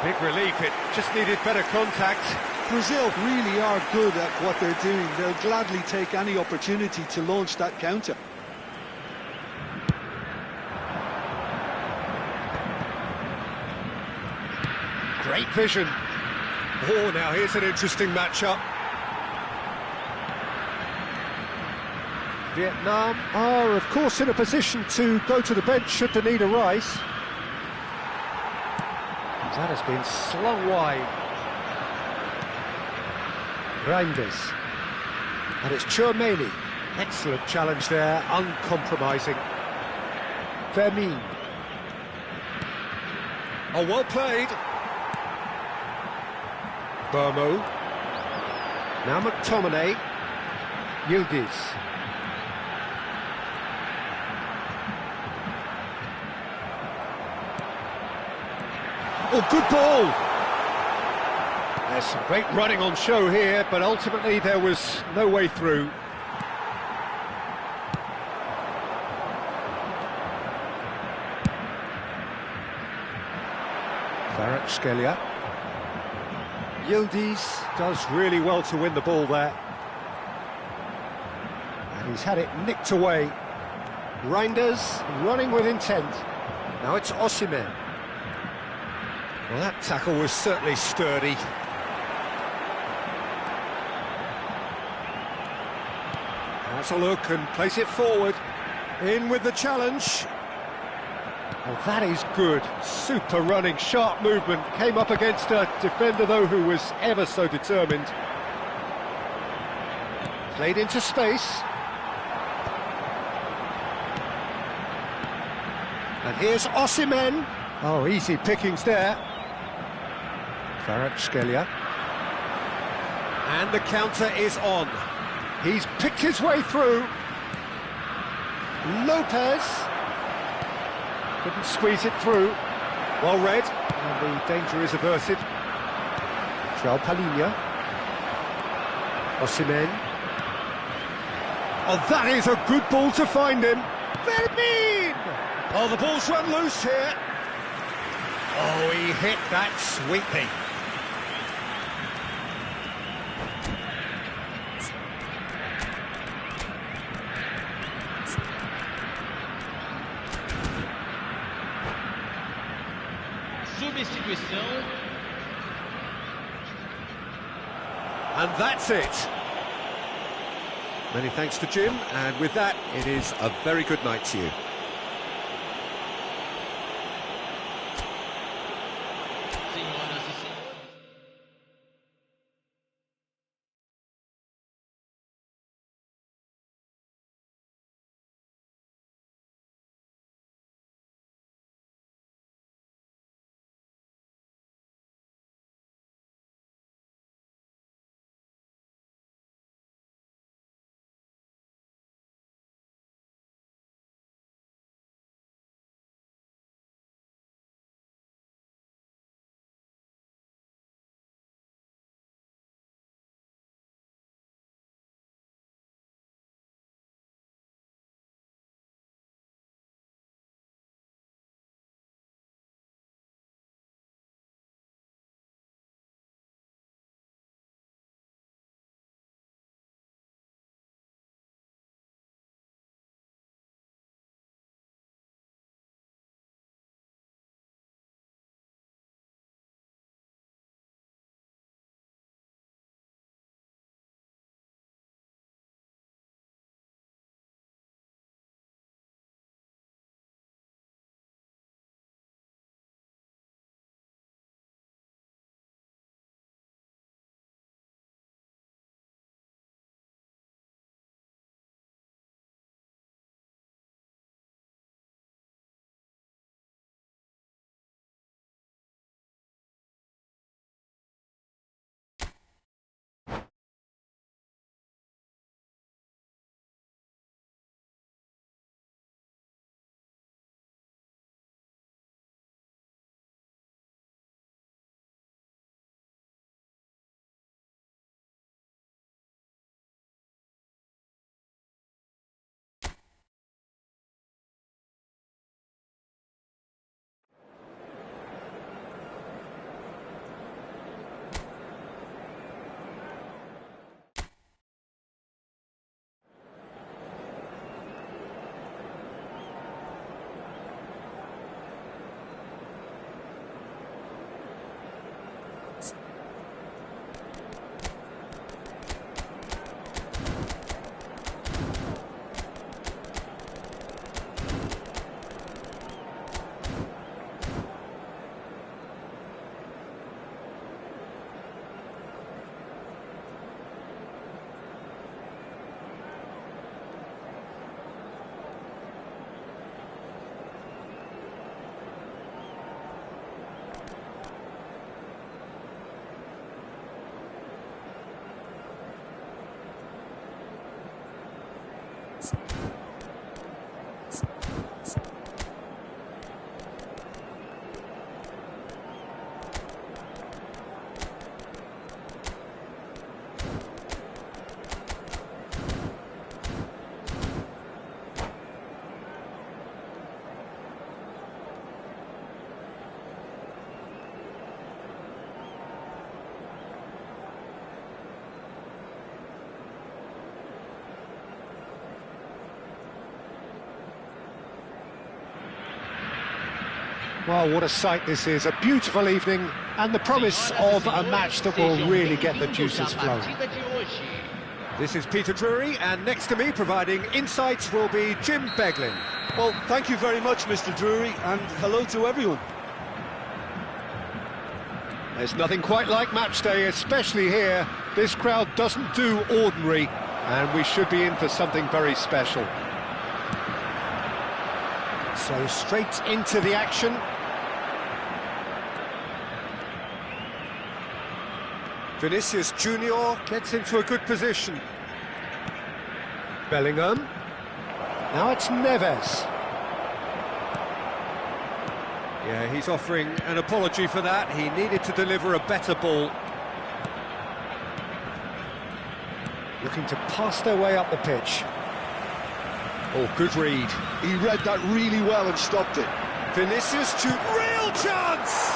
Big relief, it just needed better contact. Brazil really are good at what they're doing. They'll gladly take any opportunity to launch that counter. Great vision. Oh, now here's an interesting matchup. Vietnam are, of course, in a position to go to the bench should the need arise. That has been slung wide. Reinders. And it's Tchouaméni. Excellent challenge there, uncompromising. Fermin. Oh, well played. Bomo. Now McTominay. Yildiz. Oh, good ball! There's some great running on show here, but ultimately there was no way through. Kvaratskhelia. Yildiz does really well to win the ball there. And he's had it nicked away. Reinders running with intent. Now it's Osimhen. Well, that tackle was certainly sturdy. Has a look and plays it forward. In with the challenge. Well, that is good. Super running, sharp movement. Came up against a defender, though, who was ever so determined. Played into space. And here's Osimhen. Oh, easy pickings there. Kvaratskhelia. And the counter is on. He's picked his way through. Lopez couldn't squeeze it through. Well read, and the danger is averted. João Palhinha. Osimhen. Oh, that is a good ball to find him. Fermin! Oh, the ball's run loose here. Oh, he hit that sweetly. Substituição. And that's it. Many thanks to Jim, and with that, it is a very good night to you. Well, what a sight this is, a beautiful evening, and the promise of a match that will really get the juices flowing. This is Peter Drury, and next to me providing insights will be Jim Beglin. Well, thank you very much, Mr. Drury, and hello to everyone. There's nothing quite like match day, especially here. This crowd doesn't do ordinary, and we should be in for something very special. So straight into the action. Vinicius Junior gets into a good position. Bellingham. Now it's Neves. Yeah, he's offering an apology for that. He needed to deliver a better ball. Looking to pass their way up the pitch. Oh, good read. He read that really well and stopped it. Vinicius Junior, real chance!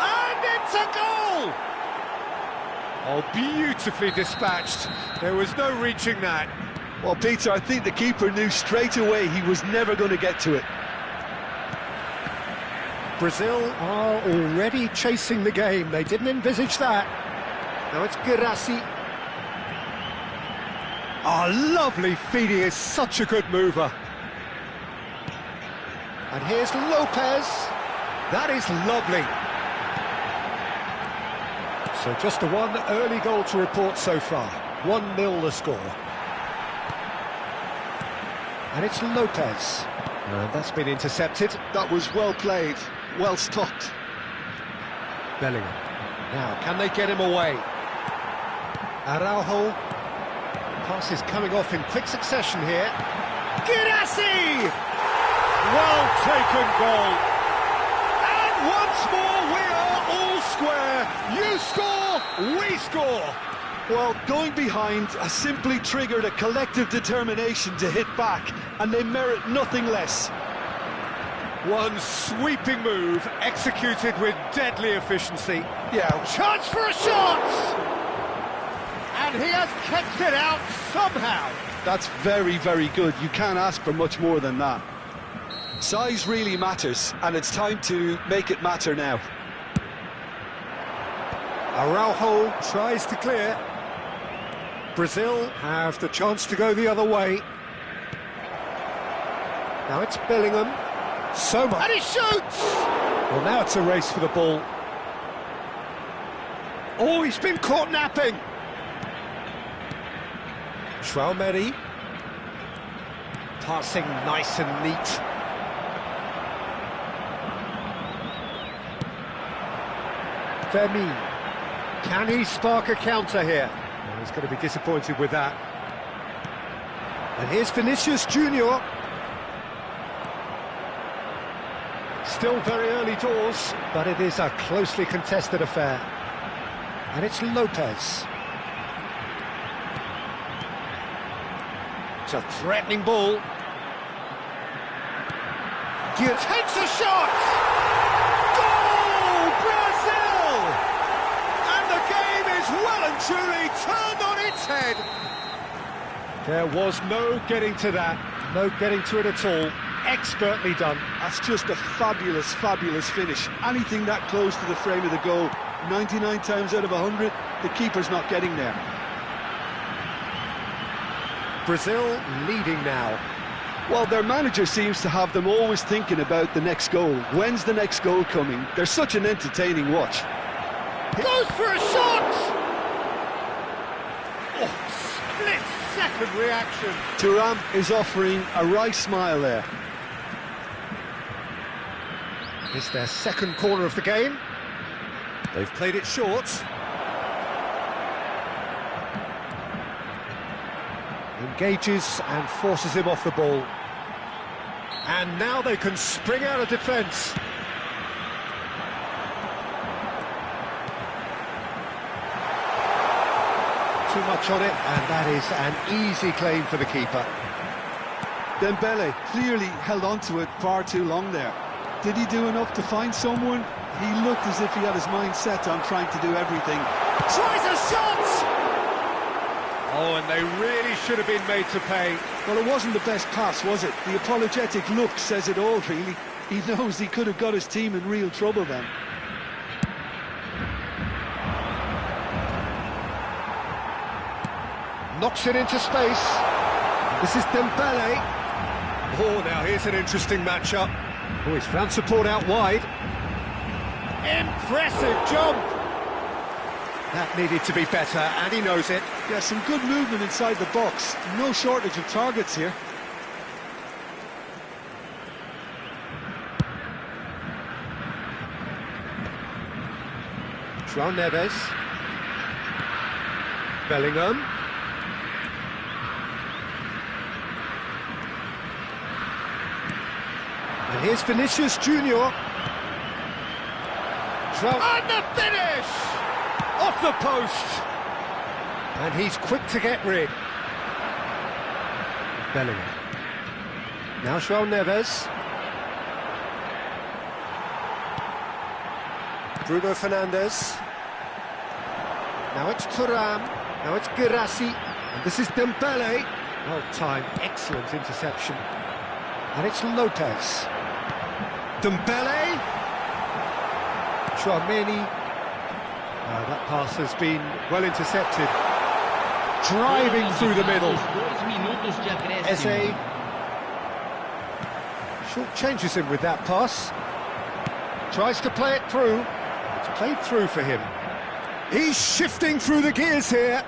And it's a goal! Oh, beautifully dispatched. There was no reaching that. Well, Peter, I think the keeper knew straight away he was never going to get to it. Brazil are already chasing the game. They didn't envisage that. Now it's Guirassy. Oh, lovely feed. He is such a good mover. And here's Lopez. That is lovely. So just the one early goal to report so far. 1-0 the score. And it's Lopez. And that's been intercepted. That was well played, well stopped. Bellingham. Now, can they get him away? Araujo. Pass is coming off in quick succession here. Guirassy! Well taken goal. And once more we are all square. You score, we score. Well, going behind has simply triggered a collective determination to hit back, and they merit nothing less. One sweeping move, executed with deadly efficiency. Yeah. Chance for a shot! And he has kept it out somehow. That's very, very good. You can't ask for much more than that. Size really matters, and it's time to make it matter now. Araujo tries to clear. Brazil have the chance to go the other way. Now it's Bellingham. So much. And he shoots! Well, now it's a race for the ball. Oh, he's been caught napping. Traoré. Passing nice and neat. Fermin. Can he spark a counter here? Well, he's going to be disappointed with that. And here's Vinicius Junior. Still very early doors, but it is a closely contested affair. And it's Lopez. It's a threatening ball. Takes a shot! Goal! Brazil! And the game is well and truly turned on its head. There was no getting to that, no getting to it at all. Expertly done. That's just a fabulous, fabulous finish. Anything that close to the frame of the goal, 99 times out of 100, the keeper's not getting there. Brazil leading now. Well, their manager seems to have them always thinking about the next goal. When's the next goal coming? They're such an entertaining watch. Goes for a shot! Oh, split-second reaction. Thuram is offering a wry smile there. It's their second corner of the game. They've played it short. Engages and forces him off the ball. And now they can spring out of defence. Too much on it, and that is an easy claim for the keeper. Dembele clearly held on to it far too long there. Did he do enough to find someone? He looked as if he had his mind set on trying to do everything. Tries a shot! Oh, and they really should have been made to pay. Well, it wasn't the best pass, was it? The apologetic look says it all, really. He knows he could have got his team in real trouble then. Knocks it into space. This is Dembele. Oh, now here's an interesting matchup. Oh, he's found support out wide. Impressive jump. That needed to be better, and he knows it. Yeah, some good movement inside the box. No shortage of targets here. João Neves. Bellingham. And here's Vinicius Junior. And the finish! Off the post! And he's quick to get rid. Bellingham. Now João Neves. Bruno Fernandes. Now it's Thuram. Now it's Guirassy. And this is Dembele. Well timed, excellent interception. And it's Lopez. Dembele. Tchouaméni. That pass has been well intercepted. Driving through the middle. Eze. Short changes him with that pass. Tries to play it through. It's played through for him. He's shifting through the gears here.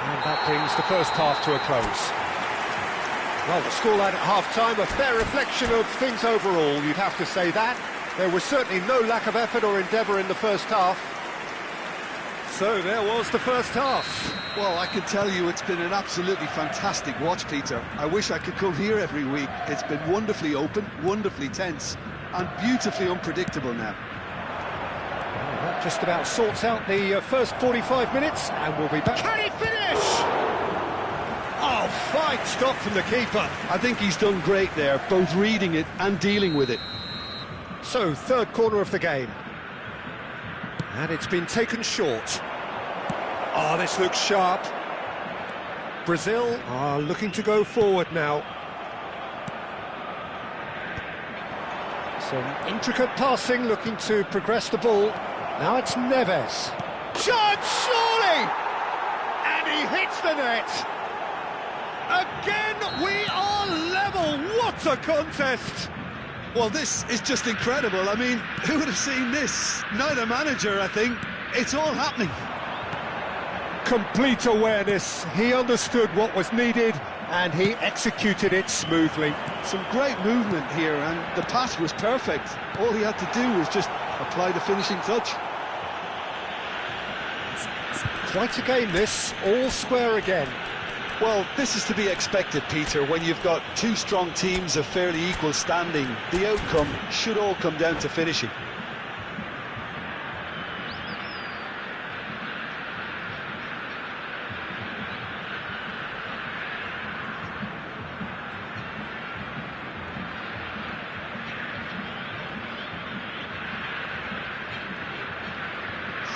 And that brings the first half to a close. Well, the scoreline at half-time, a fair reflection of things overall, you'd have to say that. There was certainly no lack of effort or endeavour in the first half. So there was the first half. Well, I can tell you it's been an absolutely fantastic watch, Peter. I wish I could come here every week. It's been wonderfully open, wonderfully tense, and beautifully unpredictable now. Well, that just about sorts out the first 45 minutes, and we'll be back. Can he finish? Oh, fine stop from the keeper. I think he's done great there, both reading it and dealing with it. So, third corner of the game. And it's been taken short. Oh, this looks sharp. Brazil are looking to go forward now. Some intricate passing, looking to progress the ball. Now it's Neves. Chance, surely! And he hits the net. Again, we are level. What a contest! Well, this is just incredible. I mean, who would have seen this? Neither manager, I think. It's all happening. Complete awareness. He understood what was needed and he executed it smoothly. Some great movement here, and the pass was perfect. All he had to do was just apply the finishing touch. Quite a game this, all square again. Well, this is to be expected, Peter, when you've got two strong teams of fairly equal standing. The outcome should all come down to finishing.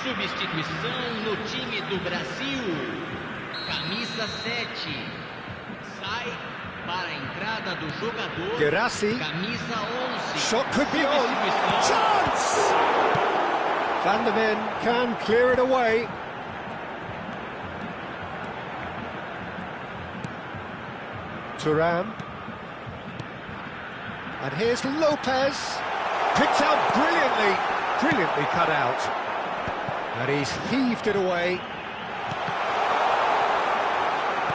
Substituição no time do Brasil. Camisa 7. Sai para a entrada do jogador. Guirassy. Camisa 11. Shot could be on. Chance! Van der Ven can clear it away. Thuram. And here's Lopez. Picked out brilliantly. Brilliantly cut out. And he's heaved it away.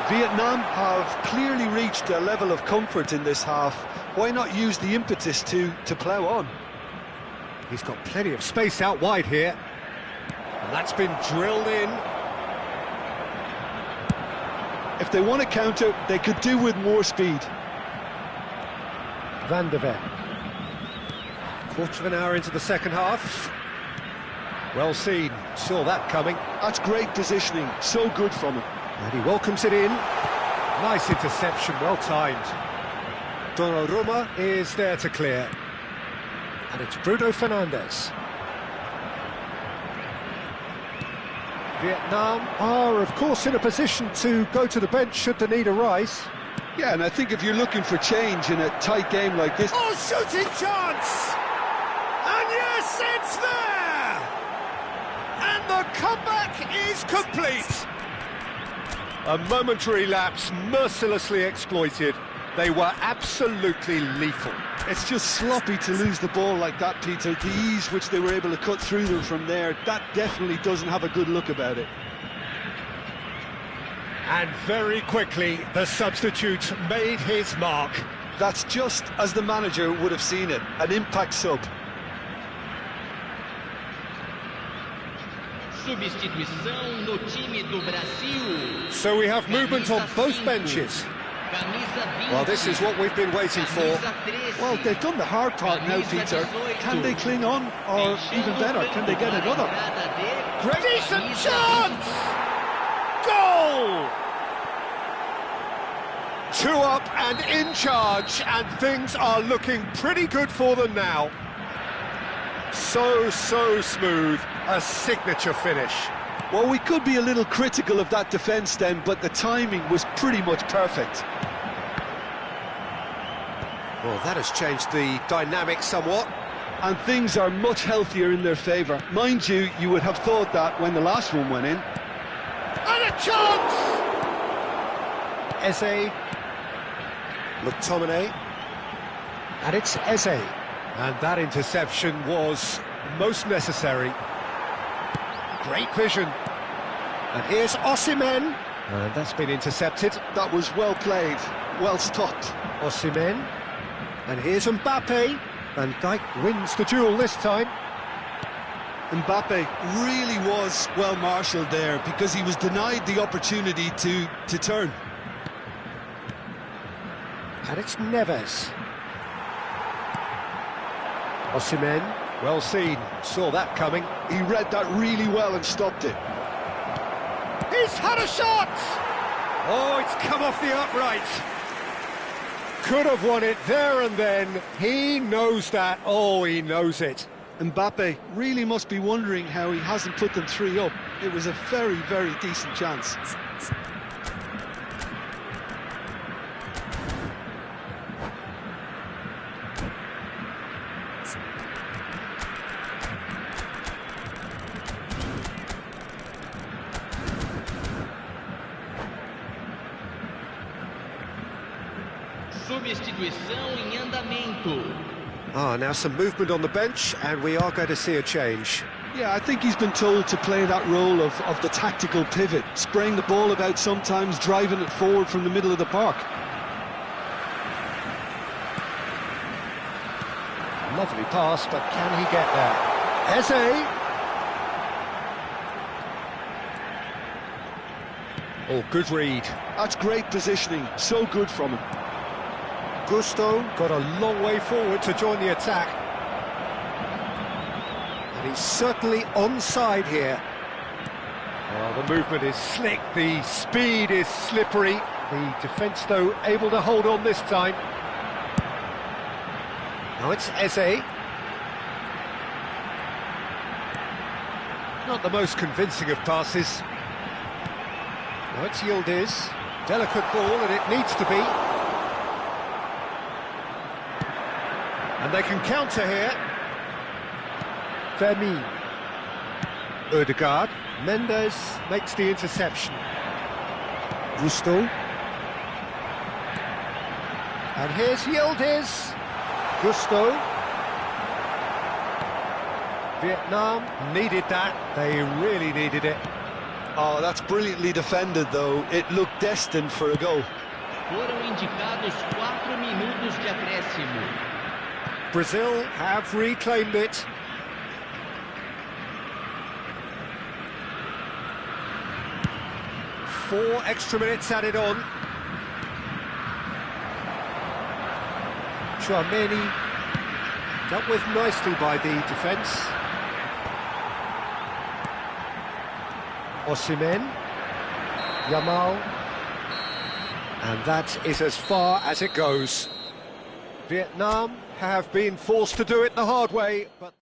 Vietnam have clearly reached a level of comfort in this half. Why not use the impetus to plough on? He's got plenty of space out wide here. And that's been drilled in. If they want to counter, they could do with more speed. Van der Ven. Quarter of an hour into the second half. Well seen, saw that coming. That's great positioning, so good from him. And he welcomes it in. Nice interception, well timed. Donnarumma is there to clear. And it's Bruno Fernandes. Vietnam are, of course, in a position to go to the bench should the need arise. Yeah, and I think if you're looking for change in a tight game like this... Oh, shooting chance! And yes, it's there! And the comeback is complete! A momentary lapse, mercilessly exploited. They were absolutely lethal. It's just sloppy to lose the ball like that, Peter. The ease which they were able to cut through them from there, that definitely doesn't have a good look about it. And very quickly, the substitute made his mark. That's just as the manager would have seen it, an impact sub. Substituição no time do Brasil. So we have movement on Camisa both 5. benches. Camisa 20. Well, this is what we've been waiting for. Camisa 13. Well, they've done the hard part now, Peter. Can they cling on, or even better, can they get another? Great decent chance! Goal! 2 up and in charge, and things are looking pretty good for them now. So smooth, a signature finish. Well, we could be a little critical of that defence then, but the timing was pretty much perfect. Well, that has changed the dynamic somewhat. And things are much healthier in their favour. Mind you, you would have thought that when the last one went in. And a chance! Eze. McTominay. And it's Eze. And that interception was most necessary. Great vision. And here's Osimhen. And that's been intercepted. That was well played, well stopped. Osimhen. And here's Mbappe. Van Dijk wins the duel this time. Mbappe really was well marshalled there because he was denied the opportunity to turn. And it's Neves. Osimhen, well seen, saw that coming. He read that really well and stopped it. He's had a shot! Oh, it's come off the upright. Could have won it there and then. He knows that. Oh, he knows it. Mbappe really must be wondering how he hasn't put them 3 up. It was a very, very decent chance. Substituição em andamento. Now some movement on the bench, and we are going to see a change. Yeah, I think he's been told to play that role of the tactical pivot, spraying the ball about sometimes, driving it forward from the middle of the park. Lovely pass, but can he get there? Eze! Oh, good read. That's great positioning, so good from him. Gusto got a long way forward to join the attack. And he's certainly onside here. Well, the movement is slick, the speed is slippery. The defence, though, able to hold on this time. Now it's Eze. Not the most convincing of passes. Now it's Yildiz. Delicate ball, and it needs to be. And they can counter here. Fermin. Ødegaard. Mendes makes the interception. Gusto. And here's Yildiz. Gusto. Vietnam needed that. They really needed it. Oh, that's brilliantly defended, though. It looked destined for a goal. Foram indicados 4 minutos de acréscimo. Brazil have reclaimed it. Four extra minutes added on. Tchouaméni dealt with nicely by the defence. Osimhen, Yamal, and that is as far as it goes. Vietnam have been forced to do it the hard way, but...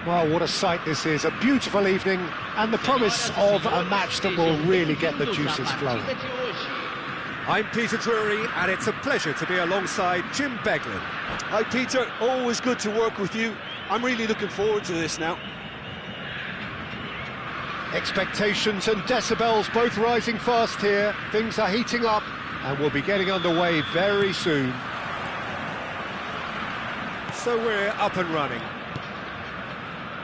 Well, what a sight this is, a beautiful evening, and the promise of a match that will really get the juices flowing. I'm Peter Drury, and it's a pleasure to be alongside Jim Beglin. Hi Peter, always good to work with you. I'm really looking forward to this now. Expectations and decibels both rising fast here. Things are heating up, and we'll be getting underway very soon. So we're up and running.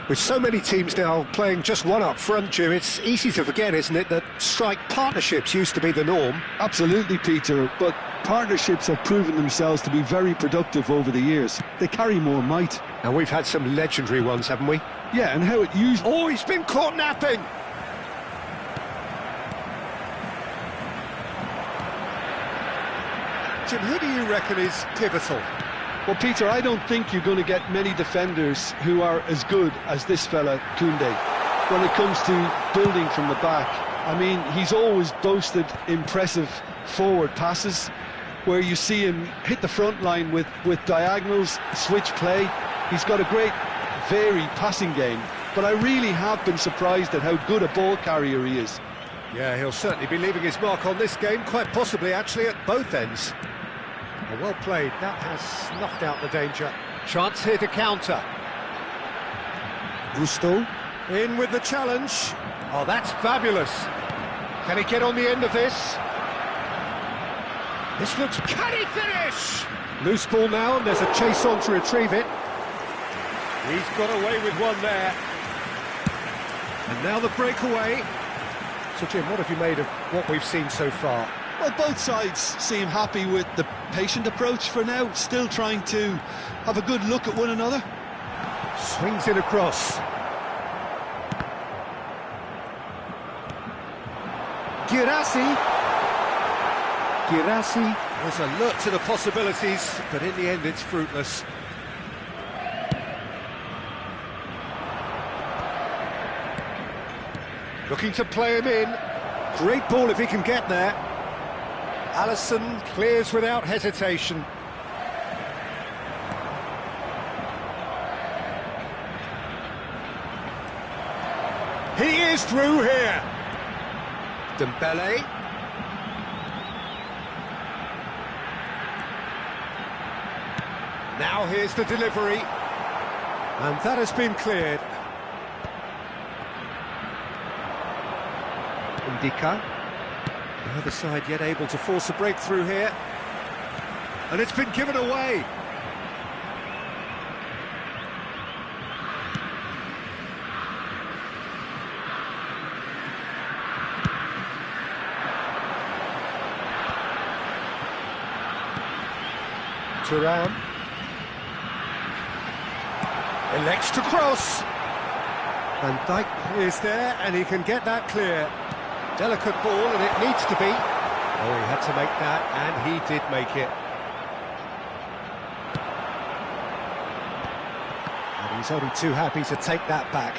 With so many teams now playing just one up front, Jim, it's easy to forget, isn't it, that strike partnerships used to be the norm? Absolutely, Peter, but partnerships have proven themselves to be very productive over the years. They carry more might. And we've had some legendary ones, haven't we? Yeah, and how it usually... Oh, he's been caught napping! Jim, who do you reckon is pivotal? Well, Peter, I don't think you're going to get many defenders who are as good as this fella, Koundé, when it comes to building from the back. I mean, he's always boasted impressive forward passes, where you see him hit the front line with diagonals, switch play. He's got a great, varied passing game, but I really have been surprised at how good a ball carrier he is. Yeah, he'll certainly be leaving his mark on this game, quite possibly actually at both ends. Well played, that has snuffed out the danger. Chance here to counter. Gusto in with the challenge. Oh, that's fabulous. Can he get on the end of this? This looks... Can he finish? Loose ball now, and there's a chase on to retrieve it. He's got away with one there. And now the breakaway. So Jim, what have you made of what we've seen so far? Well, both sides seem happy with the patient approach for now, still trying to have a good look at one another. Swings it across. Guirassy was alert to the possibilities, but in the end it's fruitless. Looking to play him in. Great ball if he can get there. Alisson clears without hesitation. He is through here. Dembele. Now here's the delivery. And that has been cleared. Ndicka. The other side yet able to force a breakthrough here. And it's been given away. Thuram. Elects to cross. Van Dijk is there and he can get that clear. Delicate ball, and it needs to be. Oh, he had to make that, and he did make it. And he's only too happy to take that back.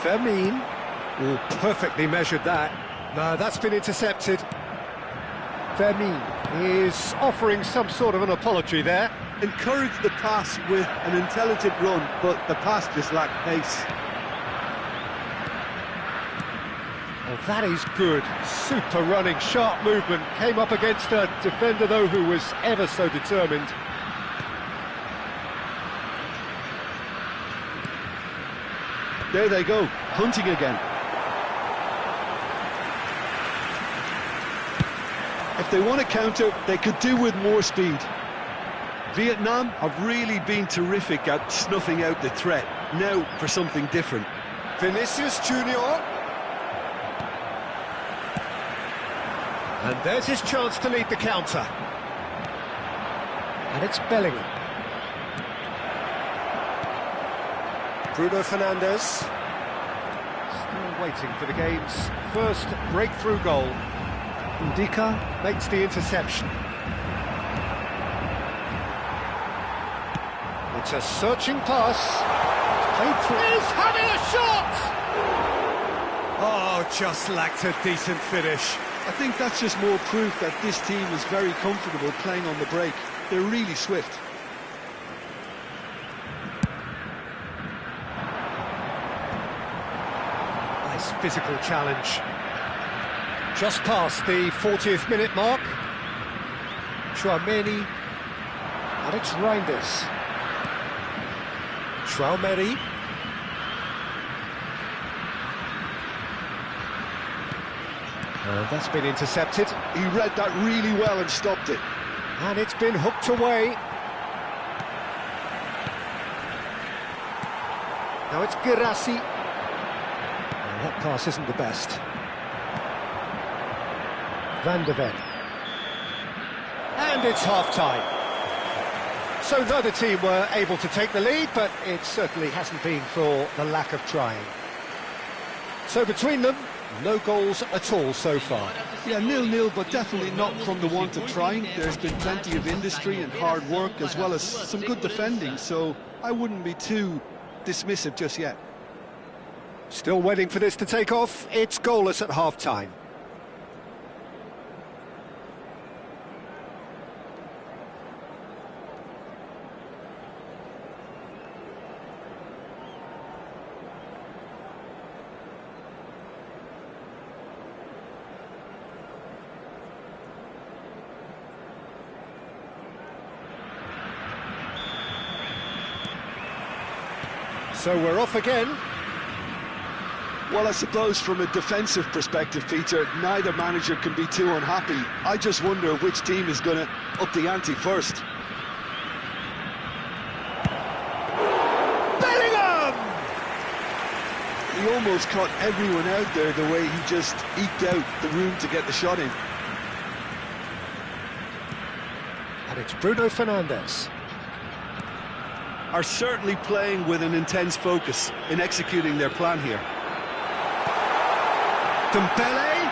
Fermin. Oh, perfectly measured that. No, that's been intercepted. Fermin is offering some sort of an apology there. Encouraged the pass with an intelligent run, but the pass just lacked pace. Oh, that is good. Super running, sharp movement. Came up against a defender, though, who was ever so determined. There they go, hunting again. If they want to counter, they could do with more speed. Vietnam have really been terrific at snuffing out the threat. Now for something different. Vinicius Junior. And there's his chance to lead the counter. And it's Bellingham. Bruno Fernandes. Still waiting for the game's first breakthrough goal. Ndika makes the interception. It's a searching pass. It's played through. He's having a shot! Oh, just lacked a decent finish. I think that's just more proof that this team is very comfortable playing on the break. They're really swift. Nice physical challenge. Just past the 40th minute mark. Tchouaméni. And it's Reinders. Tchouaméni. And that's been intercepted. He read that really well and stopped it. And it's been hooked away. Now it's Guirassy. That pass isn't the best. Van de Ven. And it's half-time. So neither team were able to take the lead, but it certainly hasn't been for the lack of trying. So between them, no goals at all so far. Yeah, 0-0, but definitely not from the want of trying. There's been plenty of industry and hard work, as well as some good defending, so I wouldn't be too dismissive just yet. Still waiting for this to take off. It's goalless at half-time. So we're off again. Well, I suppose from a defensive perspective, Peter, neither manager can be too unhappy. I just wonder which team is going to up the ante first. Bellingham! He almost caught everyone out there the way he just eked out the room to get the shot in. And it's Bruno Fernandes. Are certainly playing with an intense focus in executing their plan here. Dembele.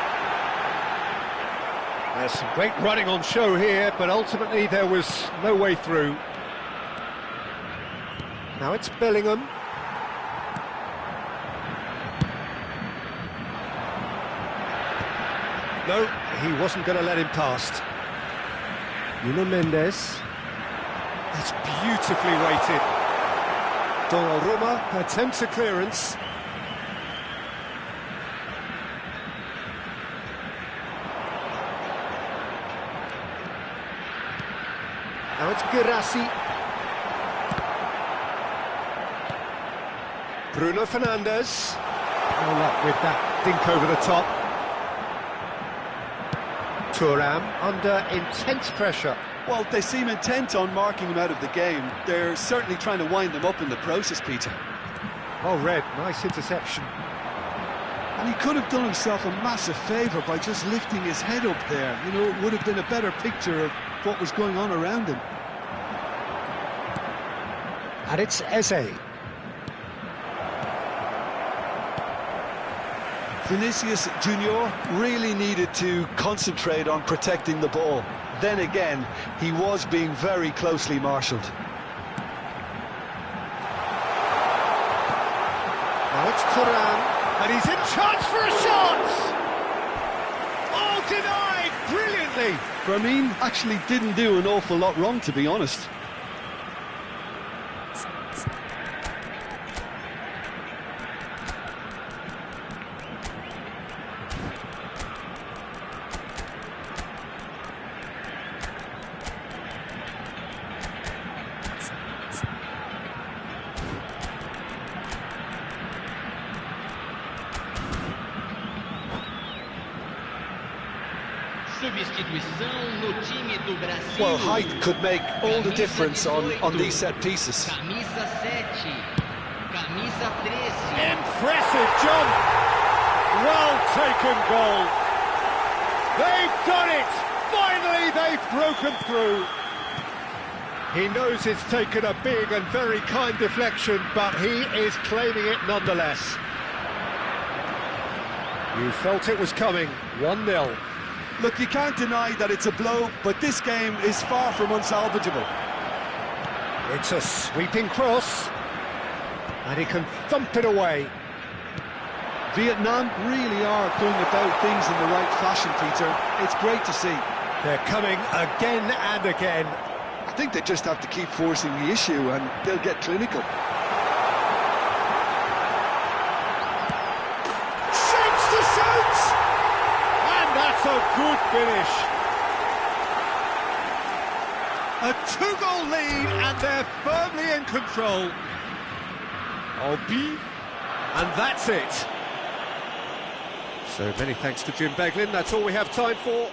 There's some great running on show here, but ultimately there was no way through. Now it's Bellingham. No, he wasn't going to let him past. Nuno Mendes. That's beautifully weighted. Donnarumma attempts a clearance. Now it's Guirassy. Bruno Fernandes. No luck with that dink over the top. Thuram under intense pressure. Well, they seem intent on marking him out of the game. They're certainly trying to wind them up in the process, Peter. Oh, Red, nice interception. And he could have done himself a massive favour by just lifting his head up there. You know, it would have been a better picture of what was going on around him. And it's Eze. Vinicius Junior really needed to concentrate on protecting the ball. Then again, he was being very closely marshalled. Now it's Thuram, and he's in chance for a shot! Oh, denied brilliantly! Ramin actually didn't do an awful lot wrong, to be honest. Substituição no time do Brasil. Well, height could make all the difference on these set pieces. Camisa 7. Camisa 13. Impressive jump! Well taken goal. They've done it! Finally they've broken through. He knows it's taken a big and very kind deflection, but he is claiming it nonetheless. You felt it was coming, 1-0. Look, you can't deny that it's a blow, but this game is far from unsalvageable. It's a sweeping cross, and he can thump it away. Vietnam really are going about things in the right fashion, Peter. It's great to see. They're coming again and again. I think they just have to keep forcing the issue and they'll get clinical. Shoots to shoot! And that's a good finish. A 2-goal lead and they're firmly in control. Albi, and that's it. So many thanks to Jim Beglin. That's all we have time for.